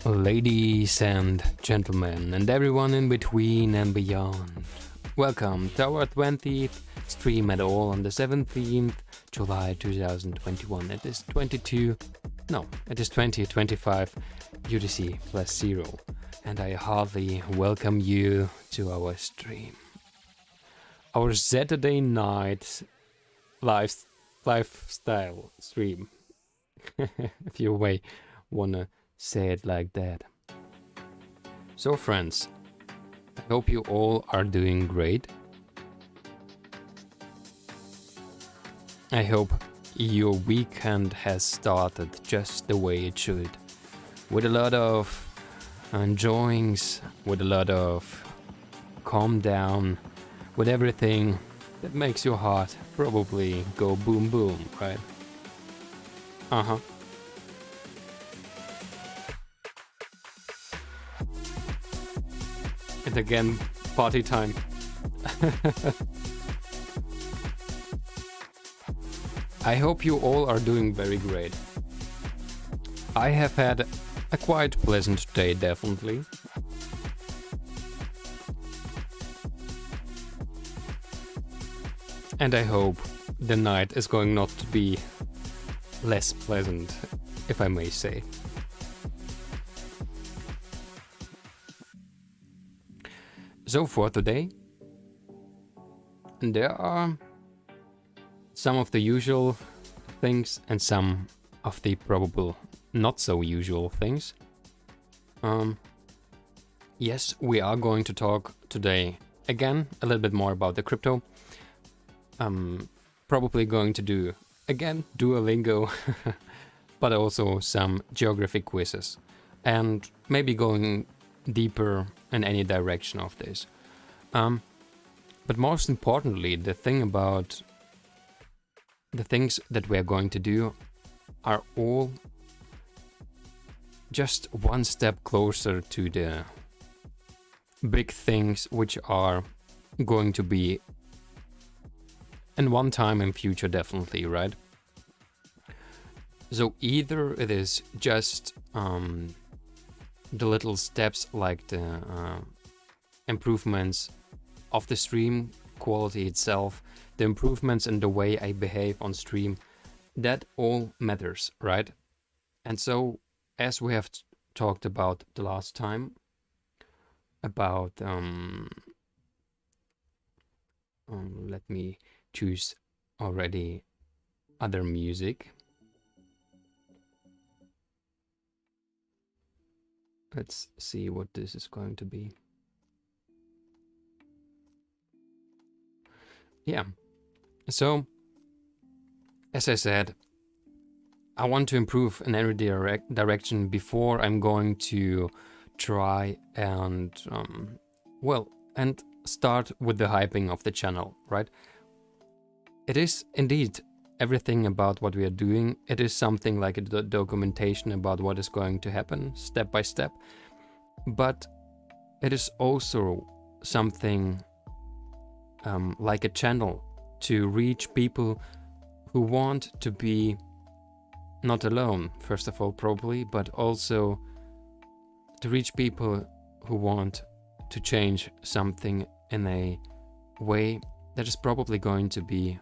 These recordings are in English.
Ladies and gentlemen, and everyone in between and beyond, welcome to our 20th stream at all on the 17th July 2021. It is 2025 UTC plus 0, and I heartily welcome you to our stream. Our Saturday night lifestyle stream, if you may wanna say it like that. So friends, I hope you all are doing great. I hope your weekend has started just the way it should, with a lot of enjoyings, with a lot of calm down, with everything that makes your heart probably go boom boom, right? And again, party time. I hope you all are doing very great. I have had a quite pleasant day, definitely. And I hope the night is going not to be less pleasant, if I may say. So for today, there are some of the usual things and some of the probable not so usual things. Yes, we are going to talk today again a little bit more about the crypto. Probably going to do again Duolingo, but also some geographic quizzes, and maybe going deeper in any direction of this. But most importantly, the things that we are going to do are all just one step closer to the big things which are going to be in one time in future, definitely, right? So either it is just the little steps like the improvements of the stream quality itself, the improvements in the way I behave on stream, that all matters, right? And so, as we have talked about the last time, about let me choose already other music. Let's see what this is going to be. Yeah, so as I said, I want to improve in every direction before I'm going to try and and start with the hyping of the channel, right? It is indeed everything about what we are doing. It is something like a documentation about what is going to happen step by step, but it is also something like a channel to reach people who want to be not alone, first of all, probably, but also to reach people who want to change something in a way that is probably going to be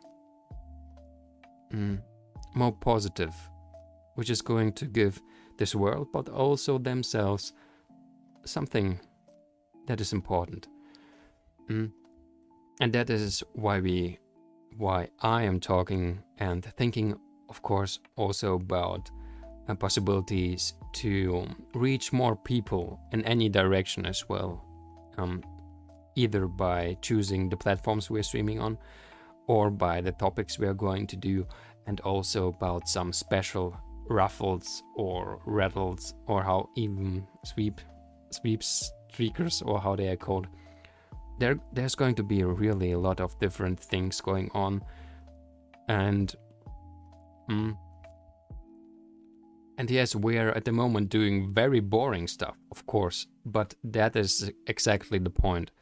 more positive, which is going to give this world, but also themselves, something that is important. And that is why I am talking and thinking, of course, also about possibilities to reach more people in any direction as well, either by choosing the platforms we're streaming on, or by the topics we are going to do, and also about some special raffles or rattles, or how even streakers, or how they are called. There's going to be really a lot of different things going on, and yes, we're at the moment doing very boring stuff, of course, but that is exactly the point.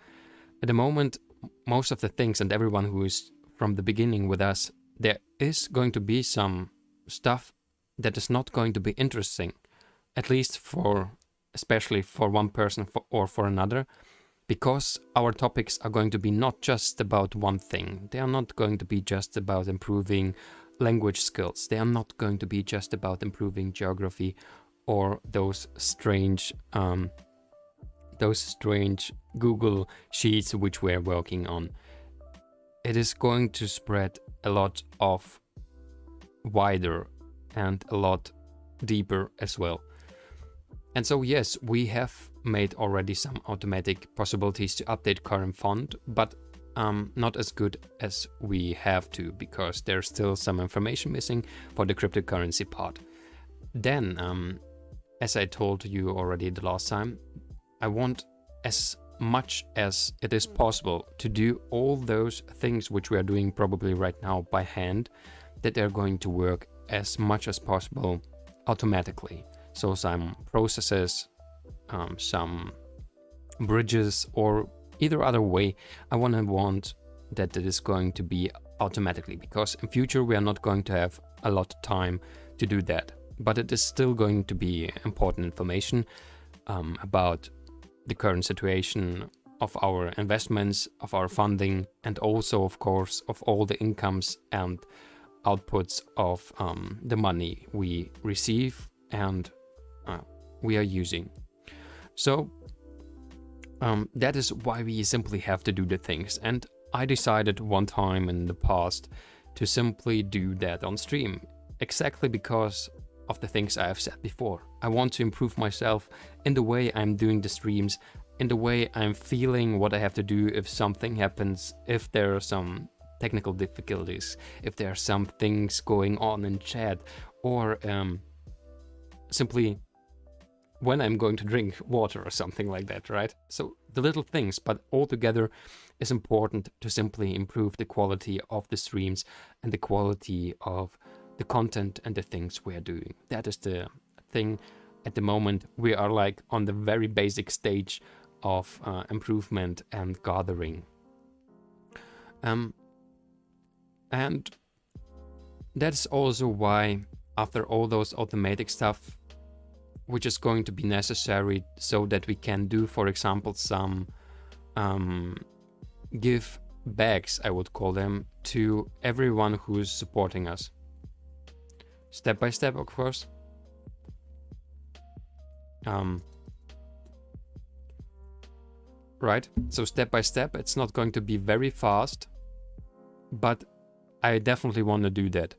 At the moment, most of the things and everyone who is from the beginning with us, there is going to be some stuff that is not going to be interesting, at least for especially for one person or for another, because our topics are going to be not just about one thing. They are not going to be just about improving language skills. They are not going to be just about improving geography or those strange Google Sheets which we're working on. It is going to spread a lot of wider and a lot deeper as well. And so yes, we have made already some automatic possibilities to update current font, but not as good as we have to, because there's still some information missing for the cryptocurrency part. Then, as I told you already the last time, I want as much as it is possible to do all those things which we are doing probably right now by hand, that they're going to work as much as possible automatically. So some processes, some bridges, or either other way, I want that it is going to be automatically, because in future we are not going to have a lot of time to do that. But it is still going to be important information about the current situation of our investments, of our funding, and also, of course, of all the incomes and outputs of the money we receive and we are using. So that is why we simply have to do the things. And I decided one time in the past to simply do that on stream, exactly because of the things I have said before. I want to improve myself in the way I'm doing the streams, in the way I'm feeling what I have to do if something happens, if there are some technical difficulties, if there are some things going on in chat, or simply when I'm going to drink water or something like that, right? So the little things, but altogether is important to simply improve the quality of the streams and the quality of the content and the things we are doing. That is the thing. At the moment, we are like on the very basic stage of improvement and gathering. And that's also why, after all those automatic stuff, which is going to be necessary so that we can do, for example, some give backs, I would call them, to everyone who is supporting us. Step by step, of course. Right? So step by step, it's not going to be very fast, but I definitely want to do that.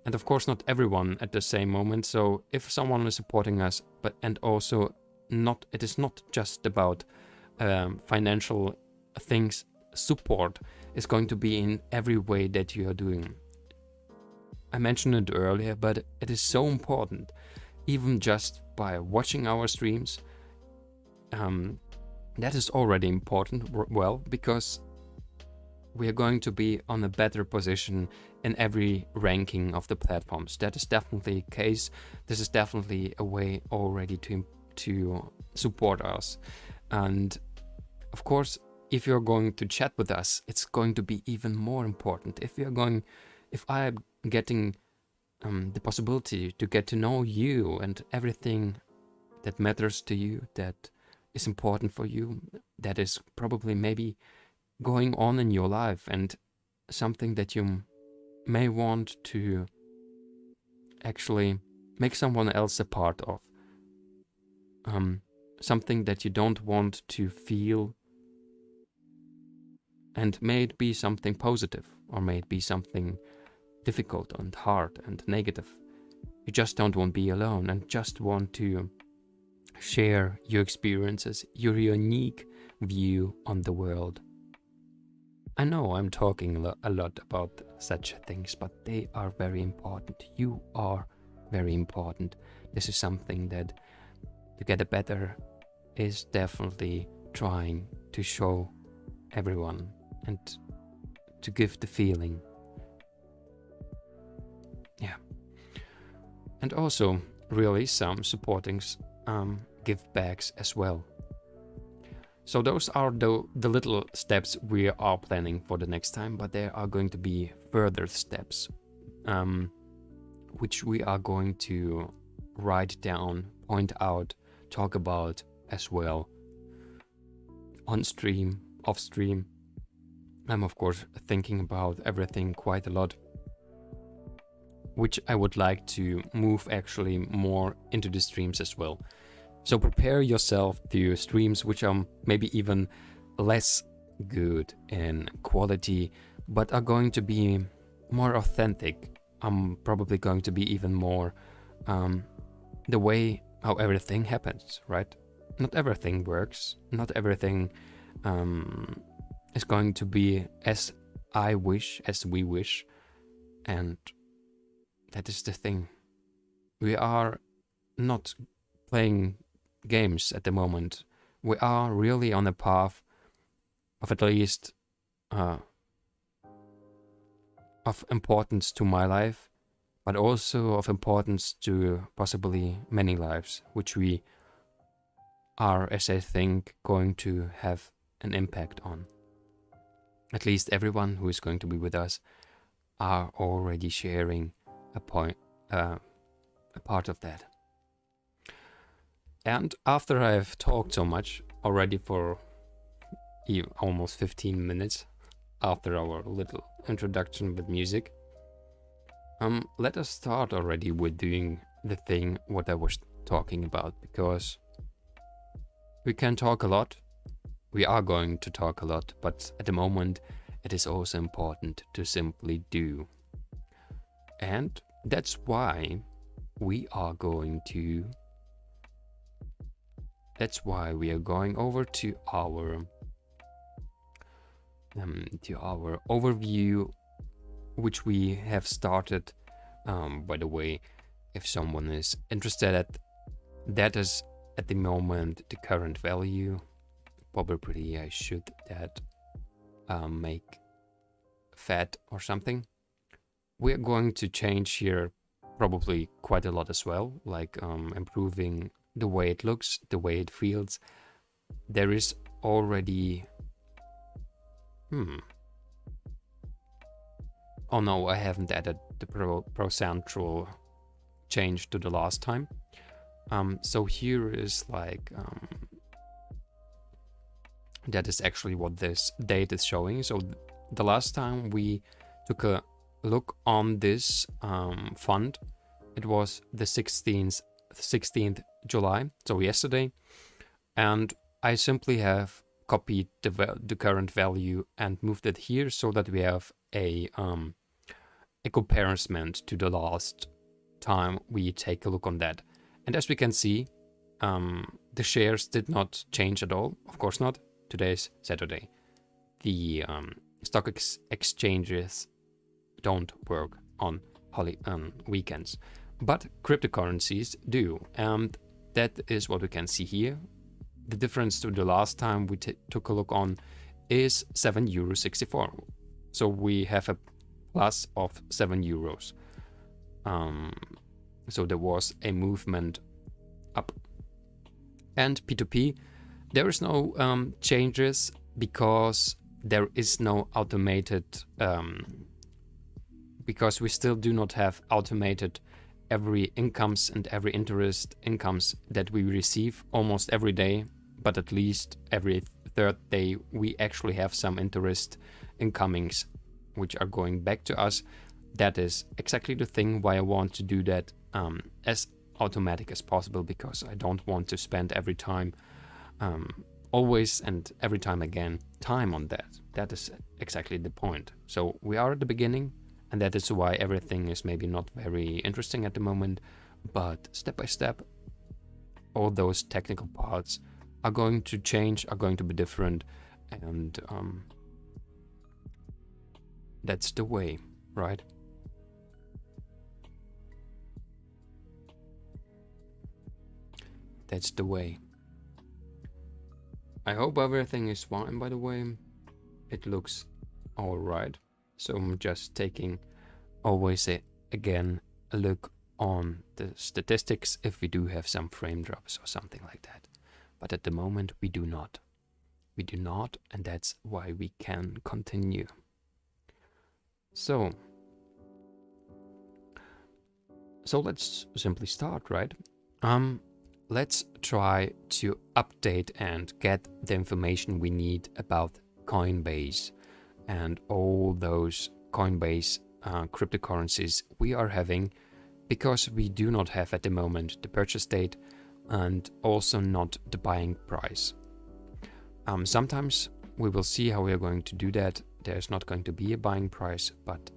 And of course, not everyone at the same moment. So if someone is supporting us, and also it is not just about financial things. Support is going to be in every way that you are doing. I mentioned it earlier, but it is so important, even just by watching our streams. That is already important, well, because we are going to be on a better position in every ranking of the platforms. That is definitely the case. This is definitely a way already to support us. And of course, if you're going to chat with us, it's going to be even more important. If I'm getting the possibility to get to know you and everything that matters to you, that is important for you, that is probably maybe going on in your life, and something that you may want to actually make someone else a part of. Something that you don't want to feel, and may it be something positive, or may it be something difficult and hard and negative. You just don't want to be alone and just want to share your experiences, your unique view on the world. I know I'm talking a lot about such things, but they are very important. You are very important. This is something that, to get better, is definitely trying to show everyone and to give the feeling. Yeah. And also, really, some supporting give backs as well. So those are the little steps we are planning for the next time, but there are going to be further steps, which we are going to write down, point out talk about as well on stream, off stream. I'm of course thinking about everything quite a lot, which I would like to move actually more into the streams as well. So prepare yourself to streams which are maybe even less good in quality, but are going to be more authentic. I'm probably going to be even more the way how everything happens, right? Not everything works, not everything is going to be as I wish, as we wish, and that is the thing. We are not playing games at the moment. We are really on a path of at least of importance to my life, but also of importance to possibly many lives, which we are, as I think, going to have an impact on. At least everyone who is going to be with us are already sharing a part of that. And after I've talked so much already for almost 15 minutes after our little introduction with music, let us start already with doing the thing what I was talking about, because we can talk a lot, we are going to talk a lot, but at the moment it is also important to simply do. And that's why we are going over to our overview, which we have started. By the way, if someone is interested, that is at the moment the current value. Probably I should make fat or something. We are going to change here probably quite a lot as well, like improving the way it looks, the way it feels. There is already oh no, I haven't added the pro-central change to the last time. So here is like that is actually what this date is showing. So the last time we took a look on this fund, it was the 16th July, so yesterday, and I simply have copied the current value and moved it here so that we have a comparison to the last time we take a look on that. And as we can see, the shares did not change at all. Of course not. Today's Saturday. The stock exchanges don't work on weekends, but cryptocurrencies do, and that is what we can see here. The difference to the last time we took a look on is €7.64. So we have a plus of €7. So there was a movement up. And P2P, there is no changes because there is no automated, because we still do not have automated every incomes and every interest incomes that we receive almost every day, but at least every third day we actually have some interest incomings which are going back to us. That is exactly the thing why I want to do that as automatic as possible, because I don't want to spend every time always and every time again time on that. That is exactly the point. So we are at the beginning, and that is why everything is maybe not very interesting at the moment, but step by step all those technical parts are going to change, are going to be different, and that's the way, right? That's the way. I hope everything is fine, by the way. It looks all right. So I'm just taking always again a look on the statistics if we do have some frame drops or something like that. But at the moment we do not. We do not, and that's why we can continue. So let's simply start, right? let's try to update and get the information we need about Coinbase and all those Coinbase cryptocurrencies we are having, because we do not have at the moment the purchase date and also not the buying price. Sometimes we will see how we are going to do that. There's not going to be a buying price, but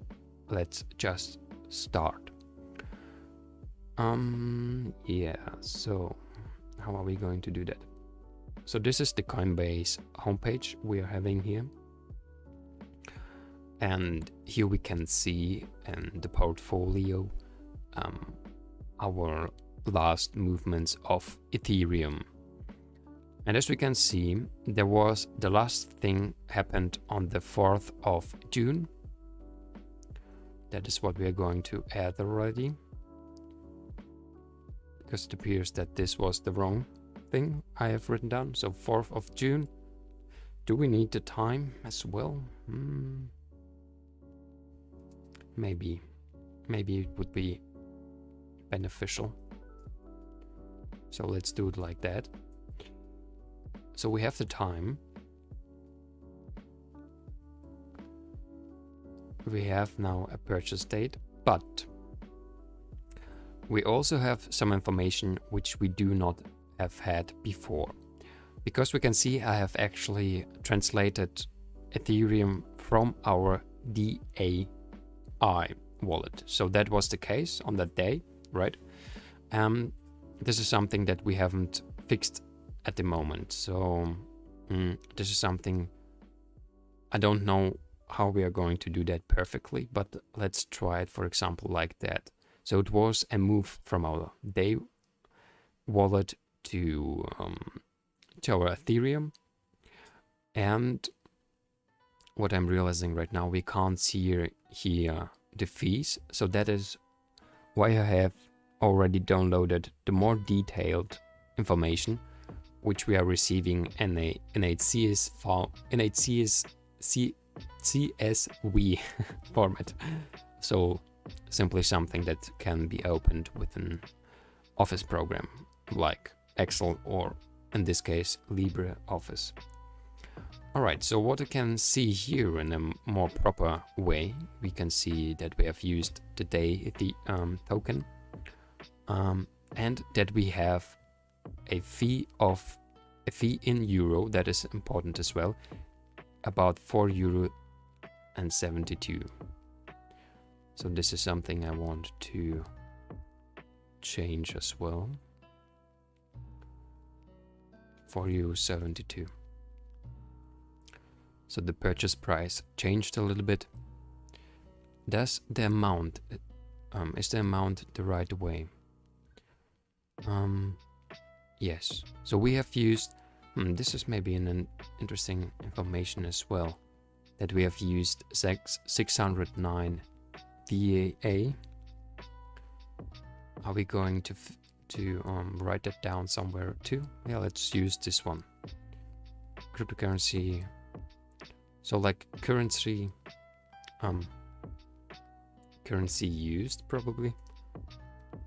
let's just start. Yeah, so how are we going to do that? So this is the Coinbase homepage we are having here. And here we can see in the portfolio our last movements of Ethereum. And as we can see, there was the last thing happened on the 4th of June. That is what we are going to add already, because it appears that this was the wrong thing I have written down. So 4th of June. Do we need the time as well? Maybe it would be beneficial. So let's do it like that. So we have the time. We have now a purchase date, but we also have some information which we do not have had before. Because we can see I have actually translated Ethereum from our DAI wallet. So that was the case on that day, right? This is something that we haven't fixed at the moment. So this is something I don't know how we are going to do that perfectly, but let's try it, for example, like that. So it was a move from our DAI wallet to our Ethereum. And what I'm realizing right now, we can't see here the fees. So that is why I have already downloaded the more detailed information which we are receiving in a CSV format. So simply something that can be opened with an Office program like Excel, or in this case LibreOffice. Alright, so what we can see here in a more proper way, we can see that we have used the DAI token, and that we have a fee in euro. That is important as well, about €4.72. So this is something I want to change as well. €4.72. So the purchase price changed a little bit. Does the amount is the amount the right way? Yes. So we have used, this is maybe an interesting information as well, that we have used 609 DAA. Are we going to write that down somewhere too? Yeah, let's use this one. Cryptocurrency. So like currency used, probably.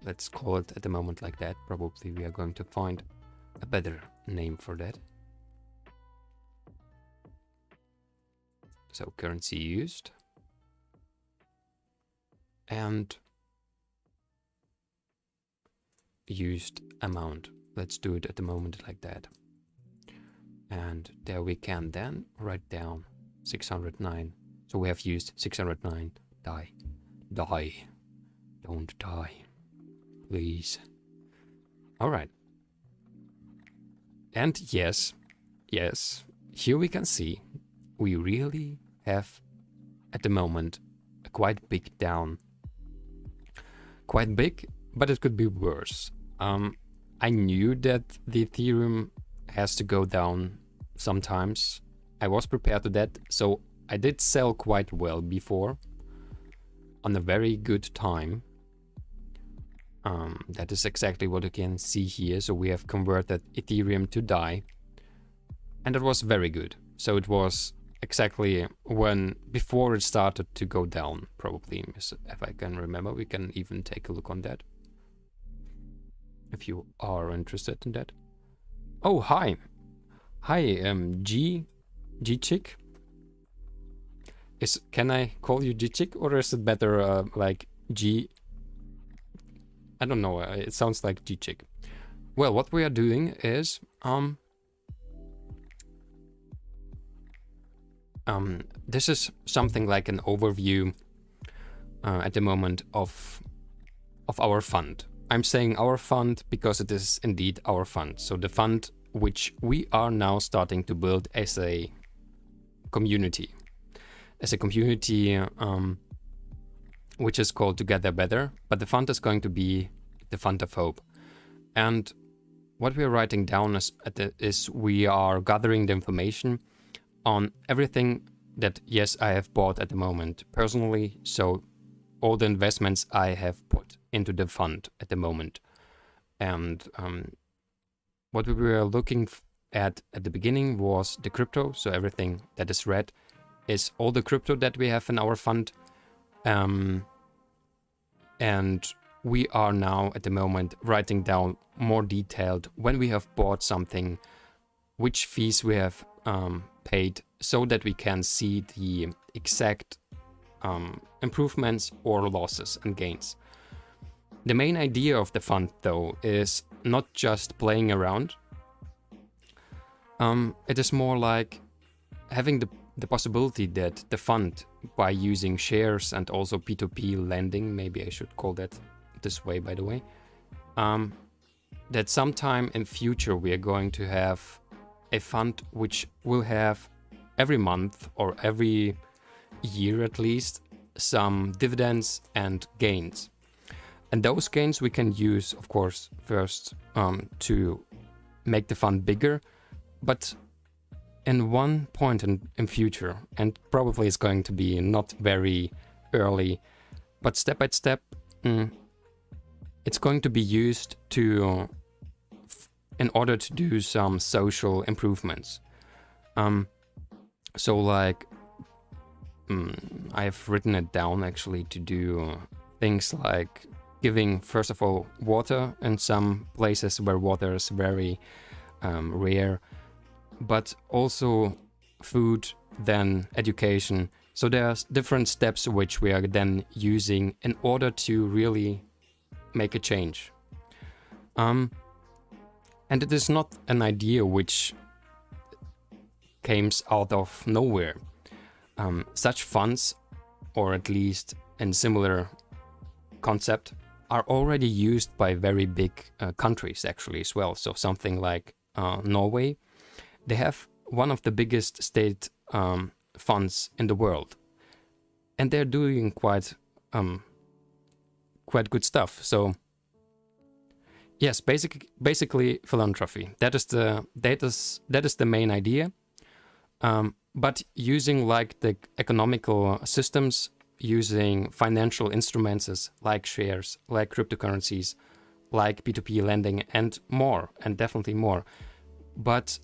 Let's call it at the moment like that. Probably we are going to find a better name for that. So currency used. And used amount. Let's do it at the moment like that. And there we can then write down 609. So we have used 609 DAI. Die. Don't die. Please. Alright. And yes, here we can see we really have at the moment a quite big down. Quite big, but it could be worse. I knew that the Ethereum has to go down sometimes. I was prepared to that, so I did sell quite well before on a very good time. That is exactly what you can see here. So we have converted Ethereum to DAI, and it was very good. So it was exactly when before it started to go down, probably, if I can remember. We can even take a look on that. if you are interested in that. Oh, hi. Hi, G-Chick. Can I call you G-Chick, or is it better like G? I don't know, it sounds like G-Chick. Well, what we are doing is this is something like an overview at the moment of our fund. I'm saying our fund because it is indeed our fund. So the fund which we are now starting to build as a community. As a community which is called Together Better, but the fund is going to be the Fund of Hope. And what we're writing down is we are gathering the information on everything that, yes, I have bought at the moment personally. So all the investments I have put into the fund at the moment. And what we were looking at the beginning was the crypto. So everything that is red is all the crypto that we have in our fund. And we are now at the moment writing down more detailed when we have bought something, which fees we have paid, so that we can see the exact improvements or losses and gains. The main idea of the fund, though, is not just playing around. It is more like having the possibility that the fund, by using shares and also P2P lending, maybe I should call that this way, by the way, that sometime in future we are going to have a fund which will have every month or every year at least some dividends and gains. And those gains we can use, of course, first to make the fund bigger, but in one point in future, and probably it's going to be not very early, but step by step, it's going to be used to in order to do some social improvements. So like I have written it down actually to do things like giving, first of all, water in some places where water is very rare, but also food, then education. So there's different steps which we are then using in order to really make a change. And it is not an idea which came out of nowhere. Such funds, or at least in similar concept, are already used by very big countries actually as well. So something like Norway, they have one of the biggest state funds in the world, and they're doing quite good stuff. So yes, basically philanthropy. That is the main idea. But using like the economical systems, using financial instruments like shares, like cryptocurrencies, like P2P lending, and more, and definitely more. But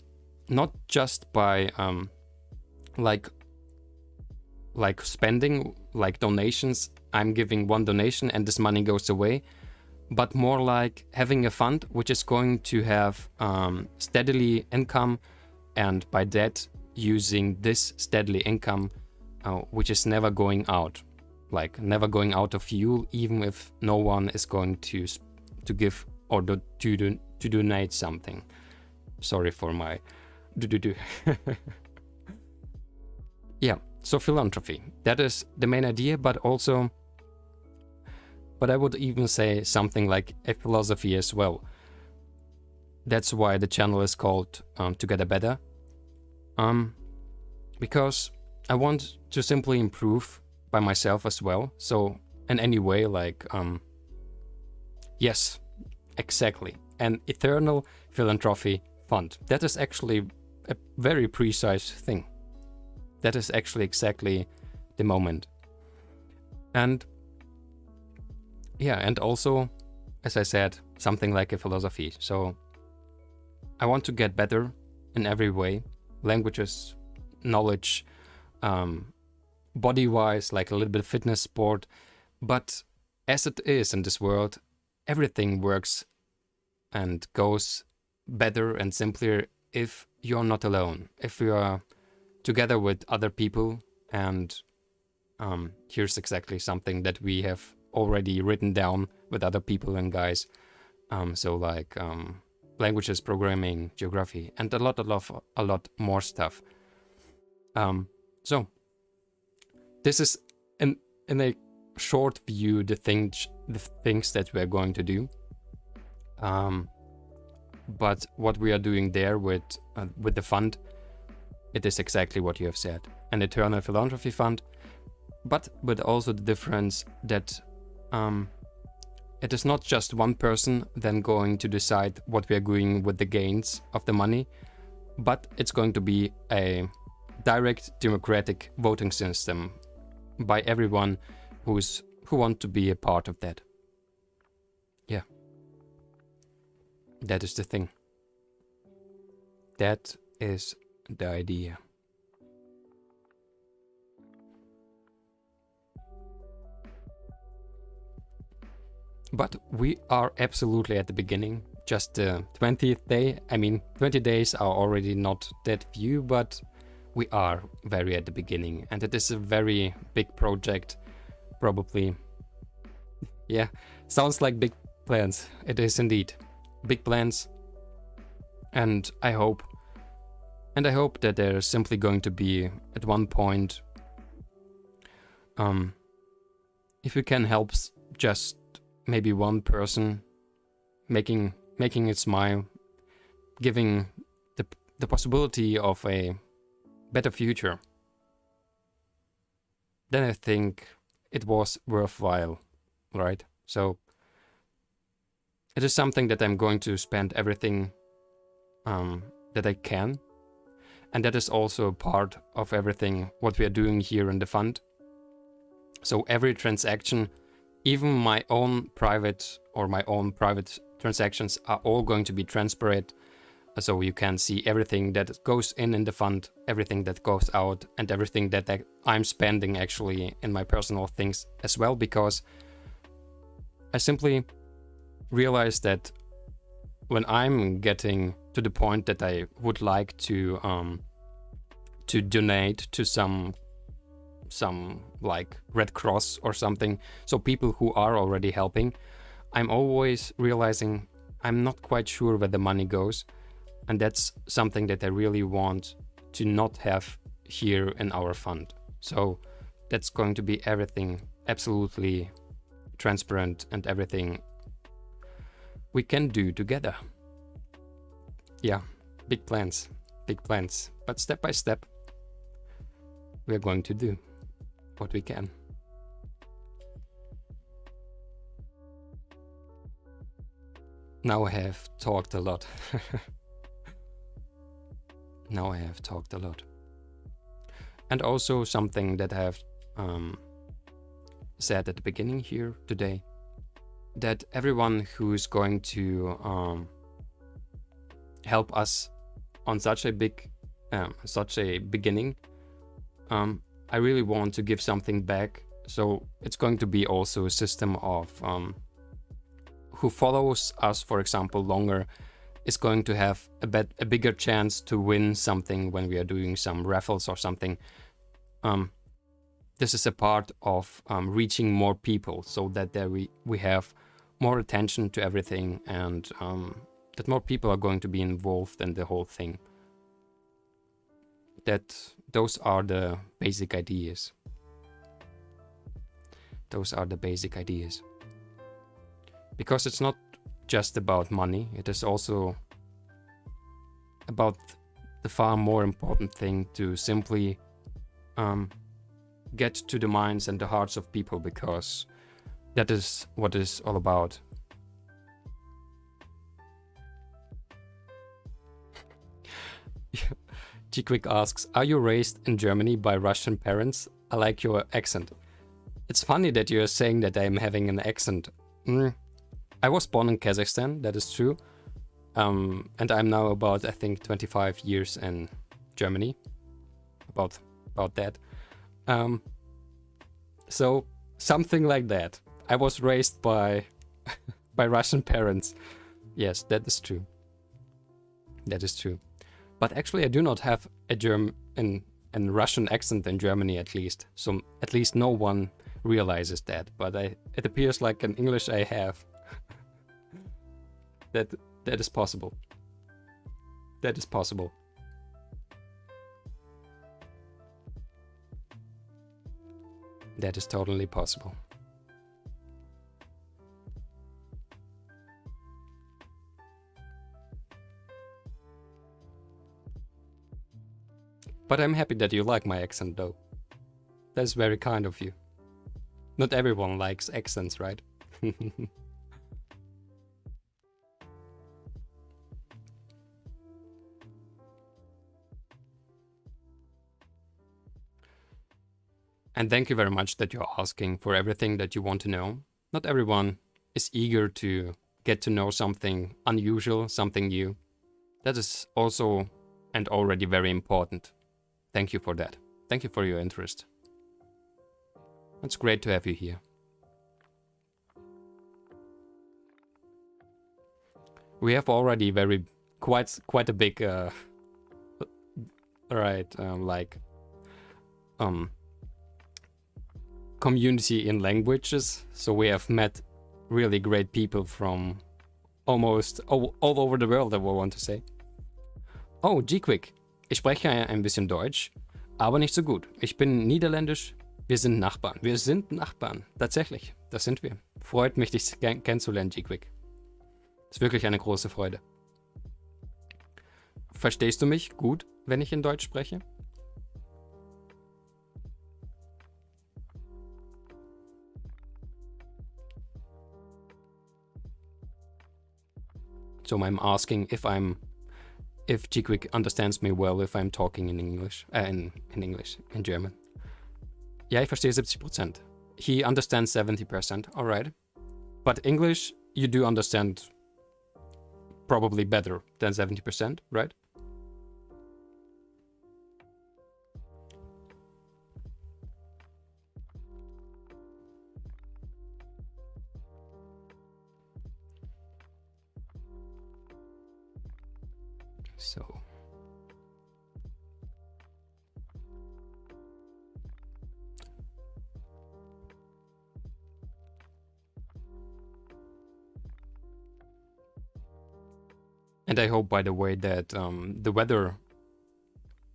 not just by like spending, like donations. I'm giving one donation and this money goes away, but more like having a fund which is going to have steadily income, and by that using this steadily income, which is never going out, like never going out of fuel, even if no one is going to give or to donate something. Sorry for my do. Yeah, so philanthropy, that is the main idea, but I would even say something like a philosophy as well. That's why the channel is called Together Better. Because I want to simply improve by myself as well. So in any way, like, yes, exactly. An eternal philanthropy fund. That is actually a very precise thing. That is actually exactly the moment. And yeah, and also, as I said, something like a philosophy. So I want to get better in every way. Languages, knowledge, body-wise, like a little bit of fitness, sport. But as it is in this world, everything works and goes better and simpler if you're not alone, if you are together with other people. And here's exactly something that we have already written down with other people and guys. So like languages, programming, geography, and a lot more stuff. So this is in a short view the things that we're going to do. But what we are doing there with the fund, it is exactly what you have said, an eternal philanthropy fund, but with also the difference that it is not just one person then going to decide what we are doing with the gains of the money, but it's going to be a direct democratic voting system by everyone who want to be a part of that. Yeah. That is the thing. That is the idea. But we are absolutely at the beginning. Just the 20th day. I mean, 20 days are already not that few, but we are very at the beginning. And it is a very big project, probably. Yeah, sounds like big plans. It is indeed. Big plans. And I hope that there's simply going to be at one point, if we can help just maybe one person, making it smile, giving the possibility of a better future, then I think it was worthwhile, right? So it is something that I'm going to spend everything that I can. And that is also a part of everything what we are doing here in the fund. So every transaction, even my own private transactions are all going to be transparent. So you can see everything that goes in the fund, everything that goes out, and everything that I'm spending actually in my personal things as well, because I simply realized that when I'm getting to the point that I would like to donate to some like Red Cross or something, so people who are already helping, I'm always realizing I'm not quite sure where the money goes, and that's something that I really want to not have here in our fund. So that's going to be everything absolutely transparent and everything we can do together. Yeah, big plans, but step by step we are going to do what we can. Now I have talked a lot. And also something that I have said at the beginning here today, that everyone who's going to help us on such a beginning, I really want to give something back. So it's going to be also a system of who follows us, for example, longer, is going to have a bigger chance to win something when we are doing some raffles or something. This is a part of reaching more people, so that there we have more attention to everything, and that more people are going to be involved in the whole thing. Those are the basic ideas. Because it's not just about money, it is also about the far more important thing, to simply get to the minds and the hearts of people, because that is what it's all about. G-Quick asks, are you raised in Germany by Russian parents? I like your accent. It's funny that you're saying that I'm having an accent. I was born in Kazakhstan, that is true. And I'm now about, I think, 25 years in Germany. About that. So something like that. I was raised by by Russian parents. Yes, that is true. That is true. But actually, I do not have a and Russian accent in Germany, at least. So at least no one realizes that. But it appears like in English I have. That is possible. That is possible. That is totally possible. But I'm happy that you like my accent, though. That's very kind of you. Not everyone likes accents, right? And thank you very much that you're asking for everything that you want to know. Not everyone is eager to get to know something unusual, something new. That is also and already very important. Thank you for that. Thank you for your interest. It's great to have you here. We have already quite a big community in languages. So we have met really great people from almost all over the world, I want to say. Oh, G-Quick. Ich spreche ein bisschen Deutsch, aber nicht so gut. Ich bin niederländisch. Wir sind Nachbarn. Wir sind Nachbarn. Tatsächlich, das sind wir. Freut mich, dich kennenzulernen, G-Quick. Ist wirklich eine große Freude. Verstehst du mich gut, wenn ich in Deutsch spreche? So I'm asking if G-Quick understands me well if I'm talking in English, in German. Ja, ich verstehe 70%. He understands 70%, alright. But English, you do understand probably better than 70%, right? So. And I hope, by the way, that the weather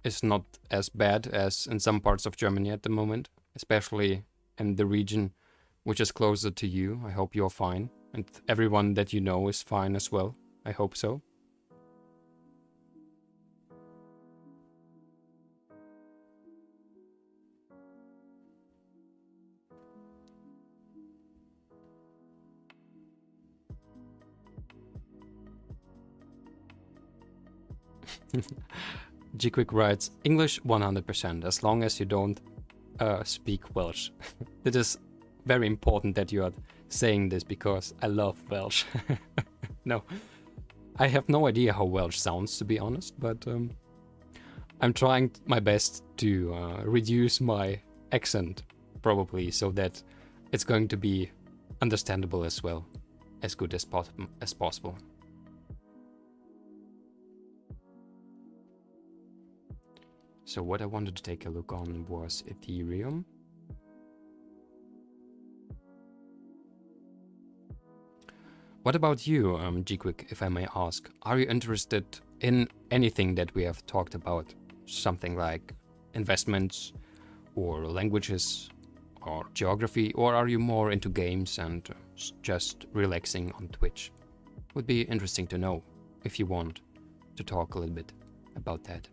is not as bad as in some parts of Germany at the moment, especially in the region which is closer to you. I hope you're fine, and everyone that you know is fine as well. I hope so. G-Quick writes, English 100%, as long as you don't speak Welsh. It is very important that you are saying this because I love Welsh. No, I have no idea how Welsh sounds, to be honest, but I'm trying my best to reduce my accent, probably, so that it's going to be understandable as well, as good as possible. So what I wanted to take a look on was Ethereum. What about you, G-Quick, if I may ask? Are you interested in anything that we have talked about? Something like investments, or languages, or geography, or are you more into games and just relaxing on Twitch? Would be interesting to know if you want to talk a little bit about that.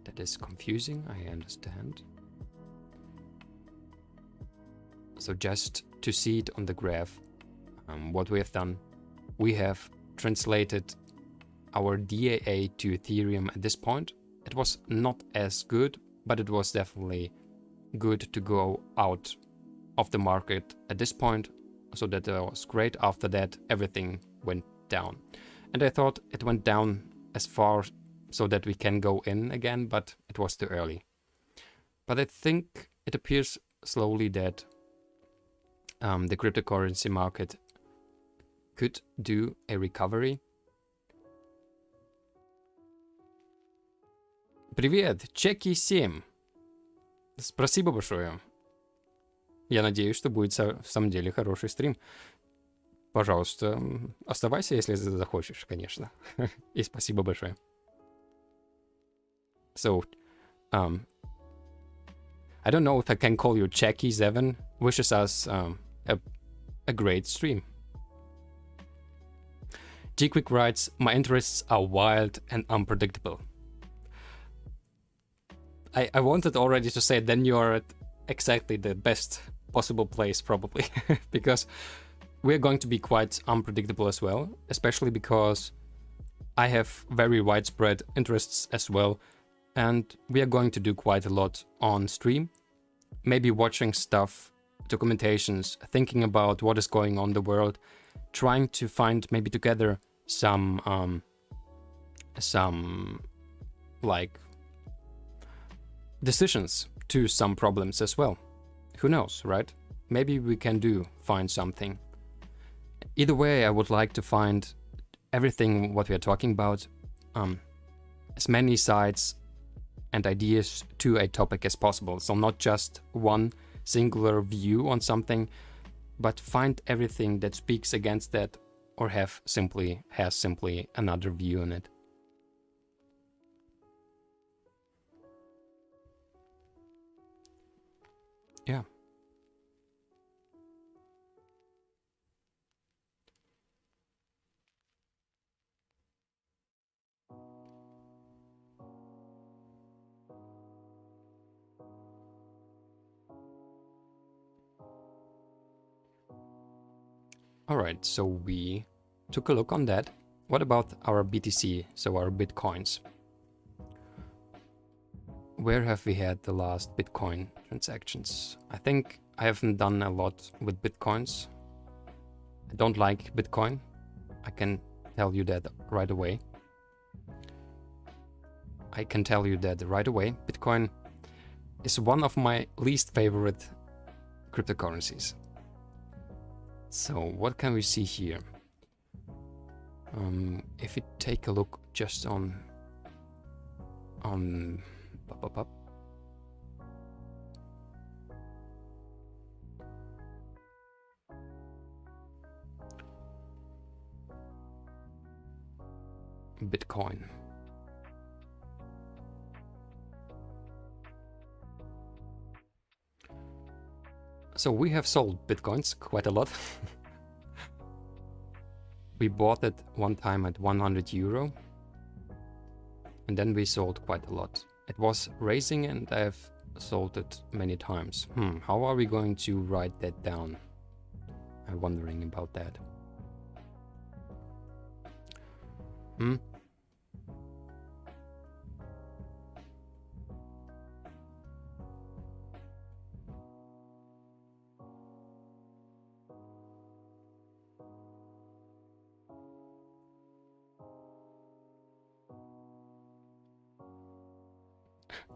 That is confusing, I understand. So just to see it on the graph, what we have done, we have translated our DAA to Ethereum at this point. It was not as good, but it was definitely good to go out of the market at this point, so that was great. After that, everything went down. And I thought it went down as far so that we can go in again, but it was too early. But I think it appears slowly that the cryptocurrency market could do a recovery. Привет, Чеки 7. Спасибо большое. Я надеюсь, что будет в самом деле хороший стрим. Пожалуйста, оставайся, если захочешь, конечно. И спасибо большое. So, I don't know if I can call you Jackie7. Wishes us a great stream. G-Quick writes, my interests are wild and unpredictable. I wanted already to say then you're at exactly the best possible place probably, because we're going to be quite unpredictable as well, especially because I have very widespread interests as well, and we are going to do quite a lot on stream, maybe watching stuff, documentations, thinking about what is going on in the world, trying to find maybe together some like decisions to some problems as well. Who knows, right? Maybe we can find something. Either way, I would like to find everything what we are talking about, as many sides and ideas to a topic as possible. So not just one singular view on something, but find everything that speaks against that or has simply another view on it. Yeah. All right, so we took a look on that. What about our BTC, so our Bitcoins? Where have we had the last Bitcoin transactions? I think I haven't done a lot with Bitcoins. I don't like Bitcoin. I can tell you that right away. Bitcoin is one of my least favorite cryptocurrencies. So what can we see here? If we take a look just on Bitcoin. So we have sold Bitcoins quite a lot. We bought it one time at 100 euro. And then we sold quite a lot. It was raising and I've sold it many times. How are we going to write that down? I'm wondering about that.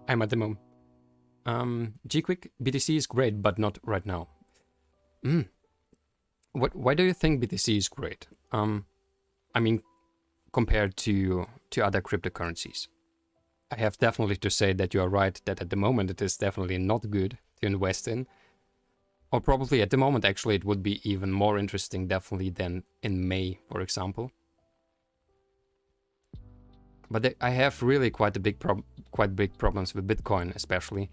I'm at the moment. G-Quick, BTC is great, but not right now. Why do you think BTC is great? I mean, compared to other cryptocurrencies. I have definitely to say that you are right that at the moment it is definitely not good to invest in. Or probably at the moment actually it would be even more interesting definitely than in May, for example. But I have really quite big problems with Bitcoin, especially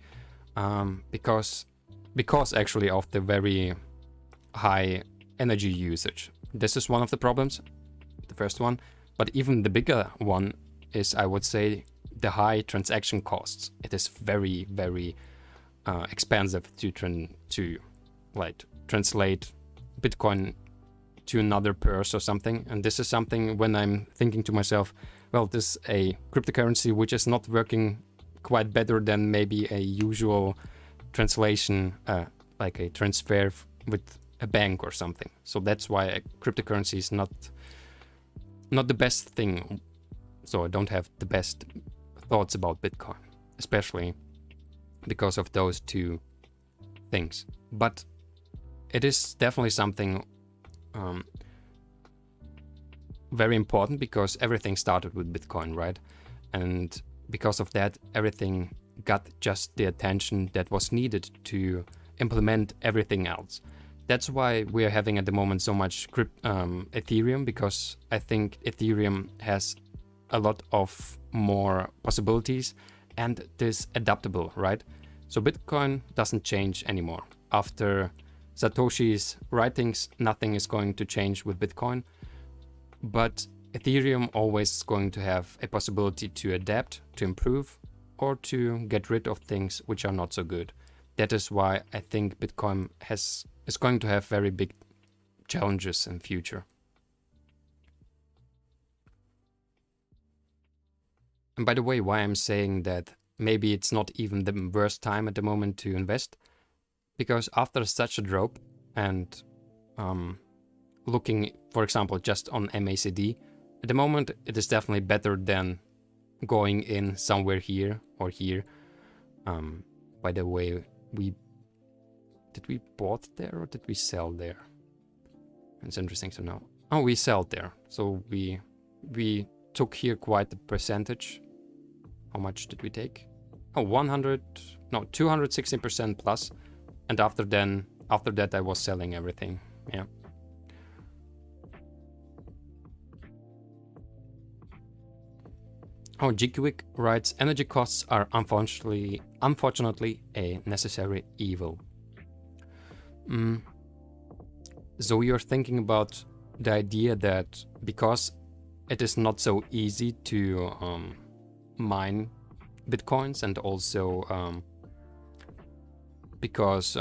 because actually of the very high energy usage. This is one of the problems, the first one. But even the bigger one is, I would say, the high transaction costs. It is very, very expensive to translate Bitcoin to another purse or something. And this is something when I'm thinking to myself, well, this is a cryptocurrency which is not working quite better than maybe a usual translation, like a transfer with a bank or something. So that's why a cryptocurrency is not the best thing. So I don't have the best thoughts about Bitcoin, especially because of those two things. But it is definitely something very important because everything started with Bitcoin, right? And because of that, everything got just the attention that was needed to implement everything else. That's why we're having at the moment so much Ethereum, because I think Ethereum has a lot of more possibilities and it is adaptable, right? So Bitcoin doesn't change anymore. After Satoshi's writings, nothing is going to change with Bitcoin, but Ethereum always is going to have a possibility to adapt, to improve, or to get rid of things which are not so good. That is why I think Bitcoin is going to have very big challenges in future. And by the way, why I'm saying that maybe it's not even the worst time at the moment to invest, because after such a drop and looking, for example, just on MACD, at the moment it is definitely better than going in somewhere here or here. By the way, did we bought there or did we sell there? It's interesting to know. Oh, we sold there. So we took here quite a percentage. How much did we take? Oh, 216% plus. And after that I was selling everything. Yeah. Oh, G-Quick writes, energy costs are unfortunately a necessary evil. So you're thinking about the idea that because it is not so easy to mine Bitcoins, and also because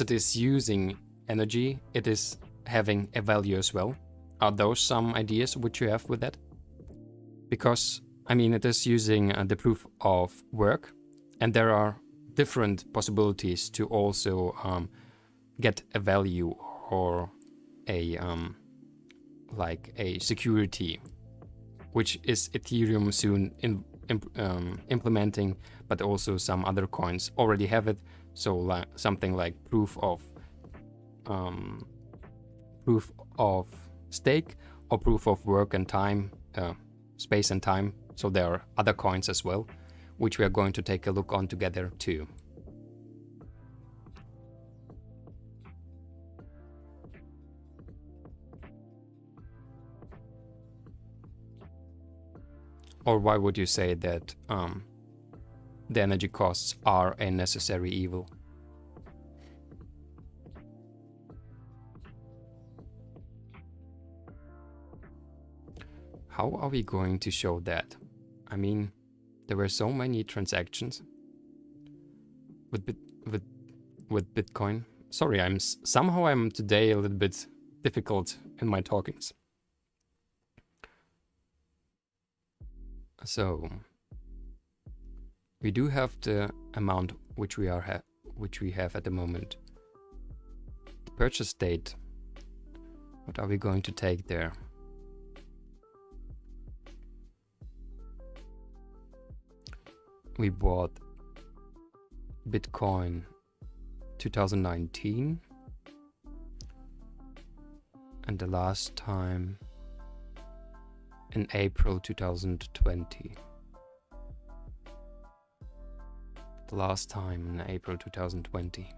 it is using energy, it is having a value as well. Are those some ideas which you have with that? Because, I mean, it is using the proof of work, and there are different possibilities to also get a value or a like a security, which is Ethereum soon implementing, but also some other coins already have it. So something like proof of stake or proof of work and time, space and time. So there are other coins as well, which we are going to take a look on together too. Or why would you say that the energy costs are a necessary evil? How are we going to show that? I mean, there were so many transactions with Bitcoin. Sorry, somehow I'm today a little bit difficult in my talkings. So we do have the amount which we have at the moment. The purchase date. What are we going to take there? We bought Bitcoin 2019, and the last time in April 2020. The last time in April 2020.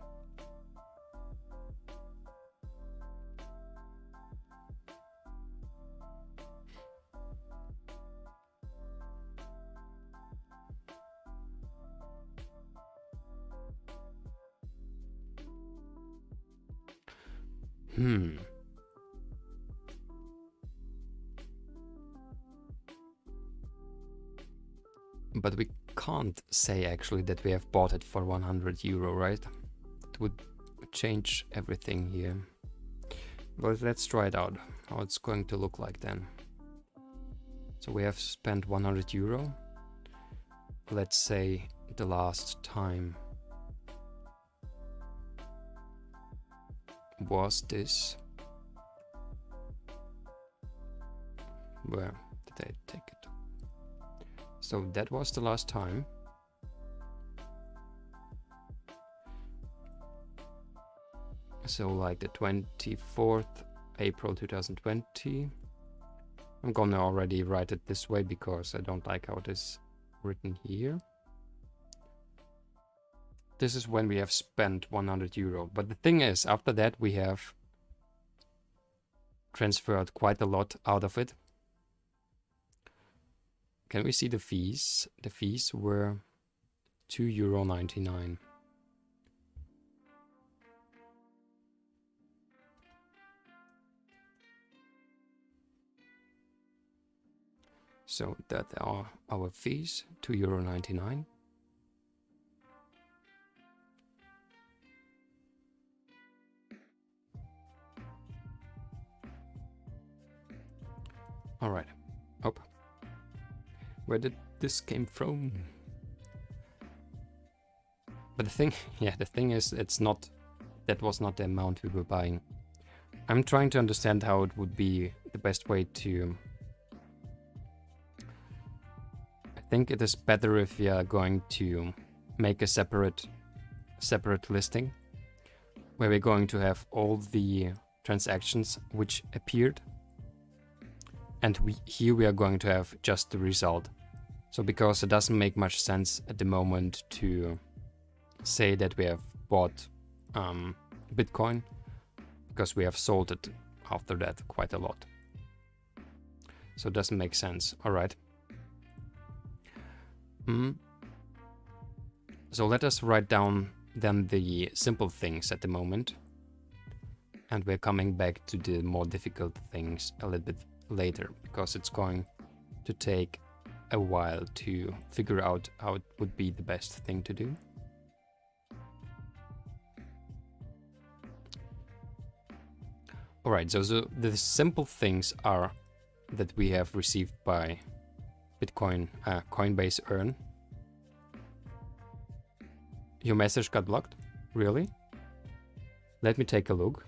But we can't say actually that we have bought it for 100 euro, right? It would change everything here. But let's try it out, how it's going to look like then. So we have spent 100 euro. Let's say the last time was this. Where did I take it? So that was the last time. So like the 24th April 2020. I'm gonna already write it this way because I don't like how it is written here. This is when we have spent 100 euro. But the thing is, after that we have transferred quite a lot out of it. Can we see the fees? The fees were €2.99. So that are our fees, €2.99. All right. Oh, where did this came from? But the thing, yeah, the thing is, it's not. That was not the amount we were buying. I'm trying to understand how it would be the best way to. I think it is better if we are going to make a separate listing where we're going to have all the transactions which appeared. And here we are going to have just the result. So because it doesn't make much sense at the moment to say that we have bought Bitcoin, because we have sold it after that quite a lot. So it doesn't make sense. All right. So let us write down then the simple things at the moment. And we're coming back to the more difficult things a little bit later, because it's going to take a while to figure out how it would be the best thing to do. Alright, so the simple things are that we have received by Bitcoin, Coinbase Earn. Your message got blocked? Really? Let me take a look.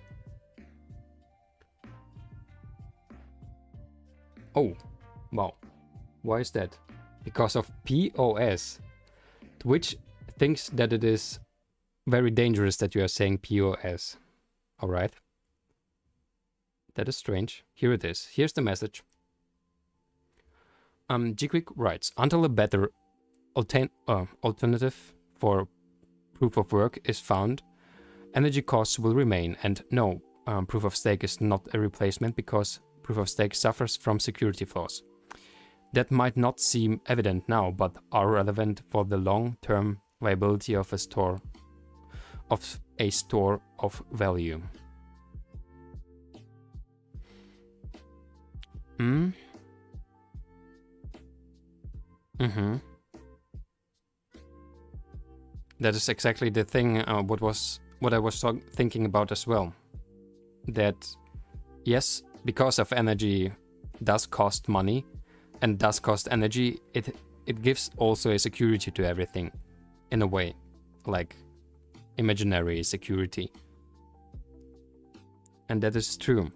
Oh, wow. Why is that? Because of POS. Twitch thinks that it is very dangerous that you are saying POS. Alright. That is strange. Here it is. Here's the message. Gquick writes, until a better alternative for proof of work is found, energy costs will remain, and no, proof of stake is not a replacement because proof of stake suffers from security flaws. That might not seem evident now, but are relevant for the long-term viability of a store of value. That is exactly the thing. What I was thinking about as well. That yes, because of energy does cost money and does cost energy, it gives also a security to everything, in a way, like imaginary security, and that is true.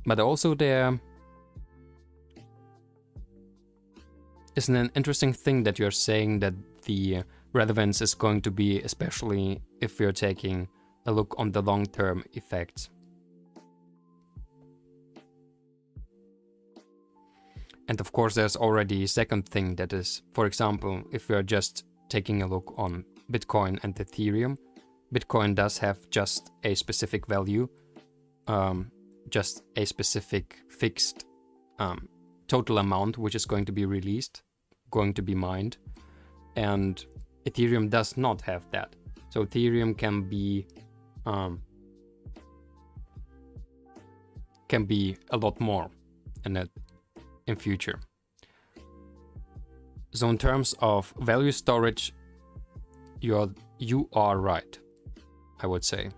But also there is an interesting thing that you're saying, that the relevance is going to be, especially if we're taking a look on the long-term effects. And of course there's already a second thing, that is, for example, if we're just taking a look on Bitcoin and Ethereum, Bitcoin does have just a specific value, just a specific fixed total amount which is going to be released, going to be mined, and Ethereum does not have that. So Ethereum can be a lot more in future. So in terms of value storage, you are right, I would say.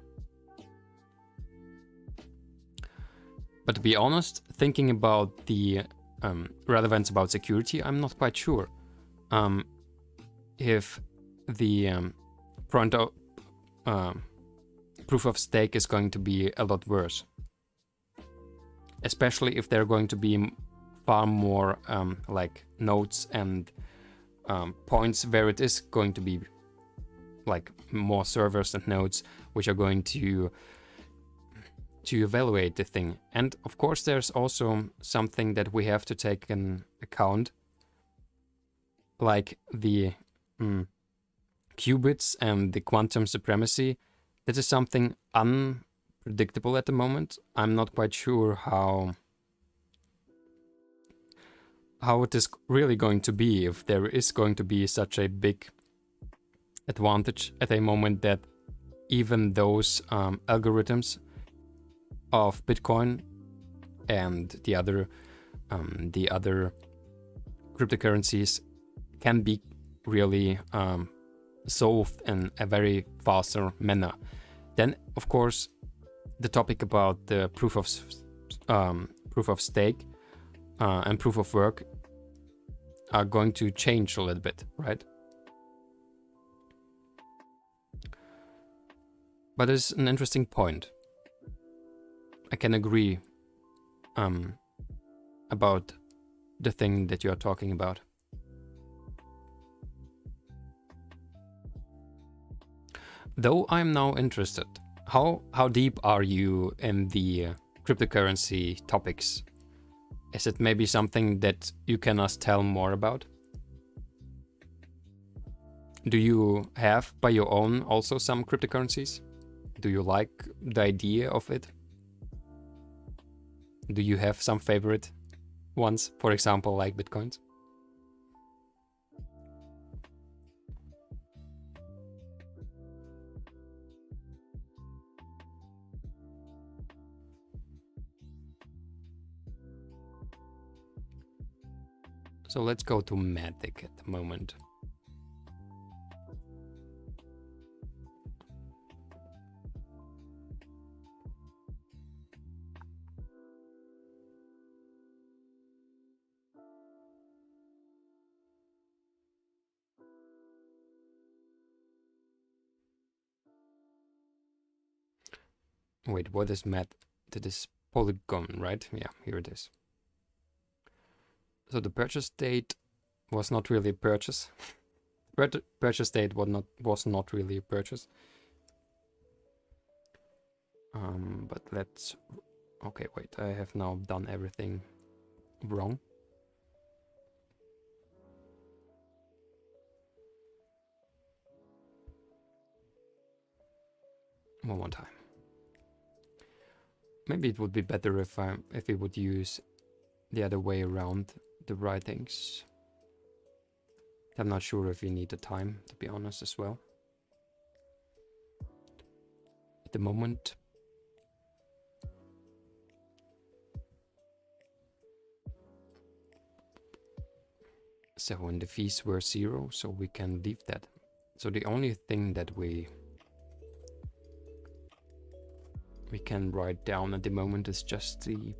But to be honest, thinking about the relevance about security, I'm not quite sure if the proof of stake is going to be a lot worse, especially if there are going to be far more like nodes and points where it is going to be like more servers and nodes which are going to evaluate the thing. And of course there's also something that we have to take in account, like the qubits and the quantum supremacy. That is something unpredictable at the moment. I'm not quite sure how it is really going to be, if there is going to be such a big advantage at a moment that even those algorithms of Bitcoin and the other cryptocurrencies can be really solved in a very faster manner. Then, of course, the topic about the proof of stake and proof of work are going to change a little bit, right? But it's an interesting point. I can agree about the thing that you are talking about. Though I'm now interested, how deep are you in the cryptocurrency topics? Is it maybe something that you can us tell more about? Do you have by your own also some cryptocurrencies? Do you like the idea of it? Do you have some favorite ones, for example, like Bitcoins? So let's go to Matic at the moment. Wait, what is Mat? That is Polygon, right? Yeah, here it is. So the purchase date was not really a purchase. Purchase date was not really a purchase. But let's... Okay, wait, I have now done everything wrong. One more time. Maybe it would be better if we would use the other way around the writings. I'm not sure if we need the time, to be honest, as well. At the moment. So when the fees were 0, so we can leave that. So the only thing that we can write down at the moment is just the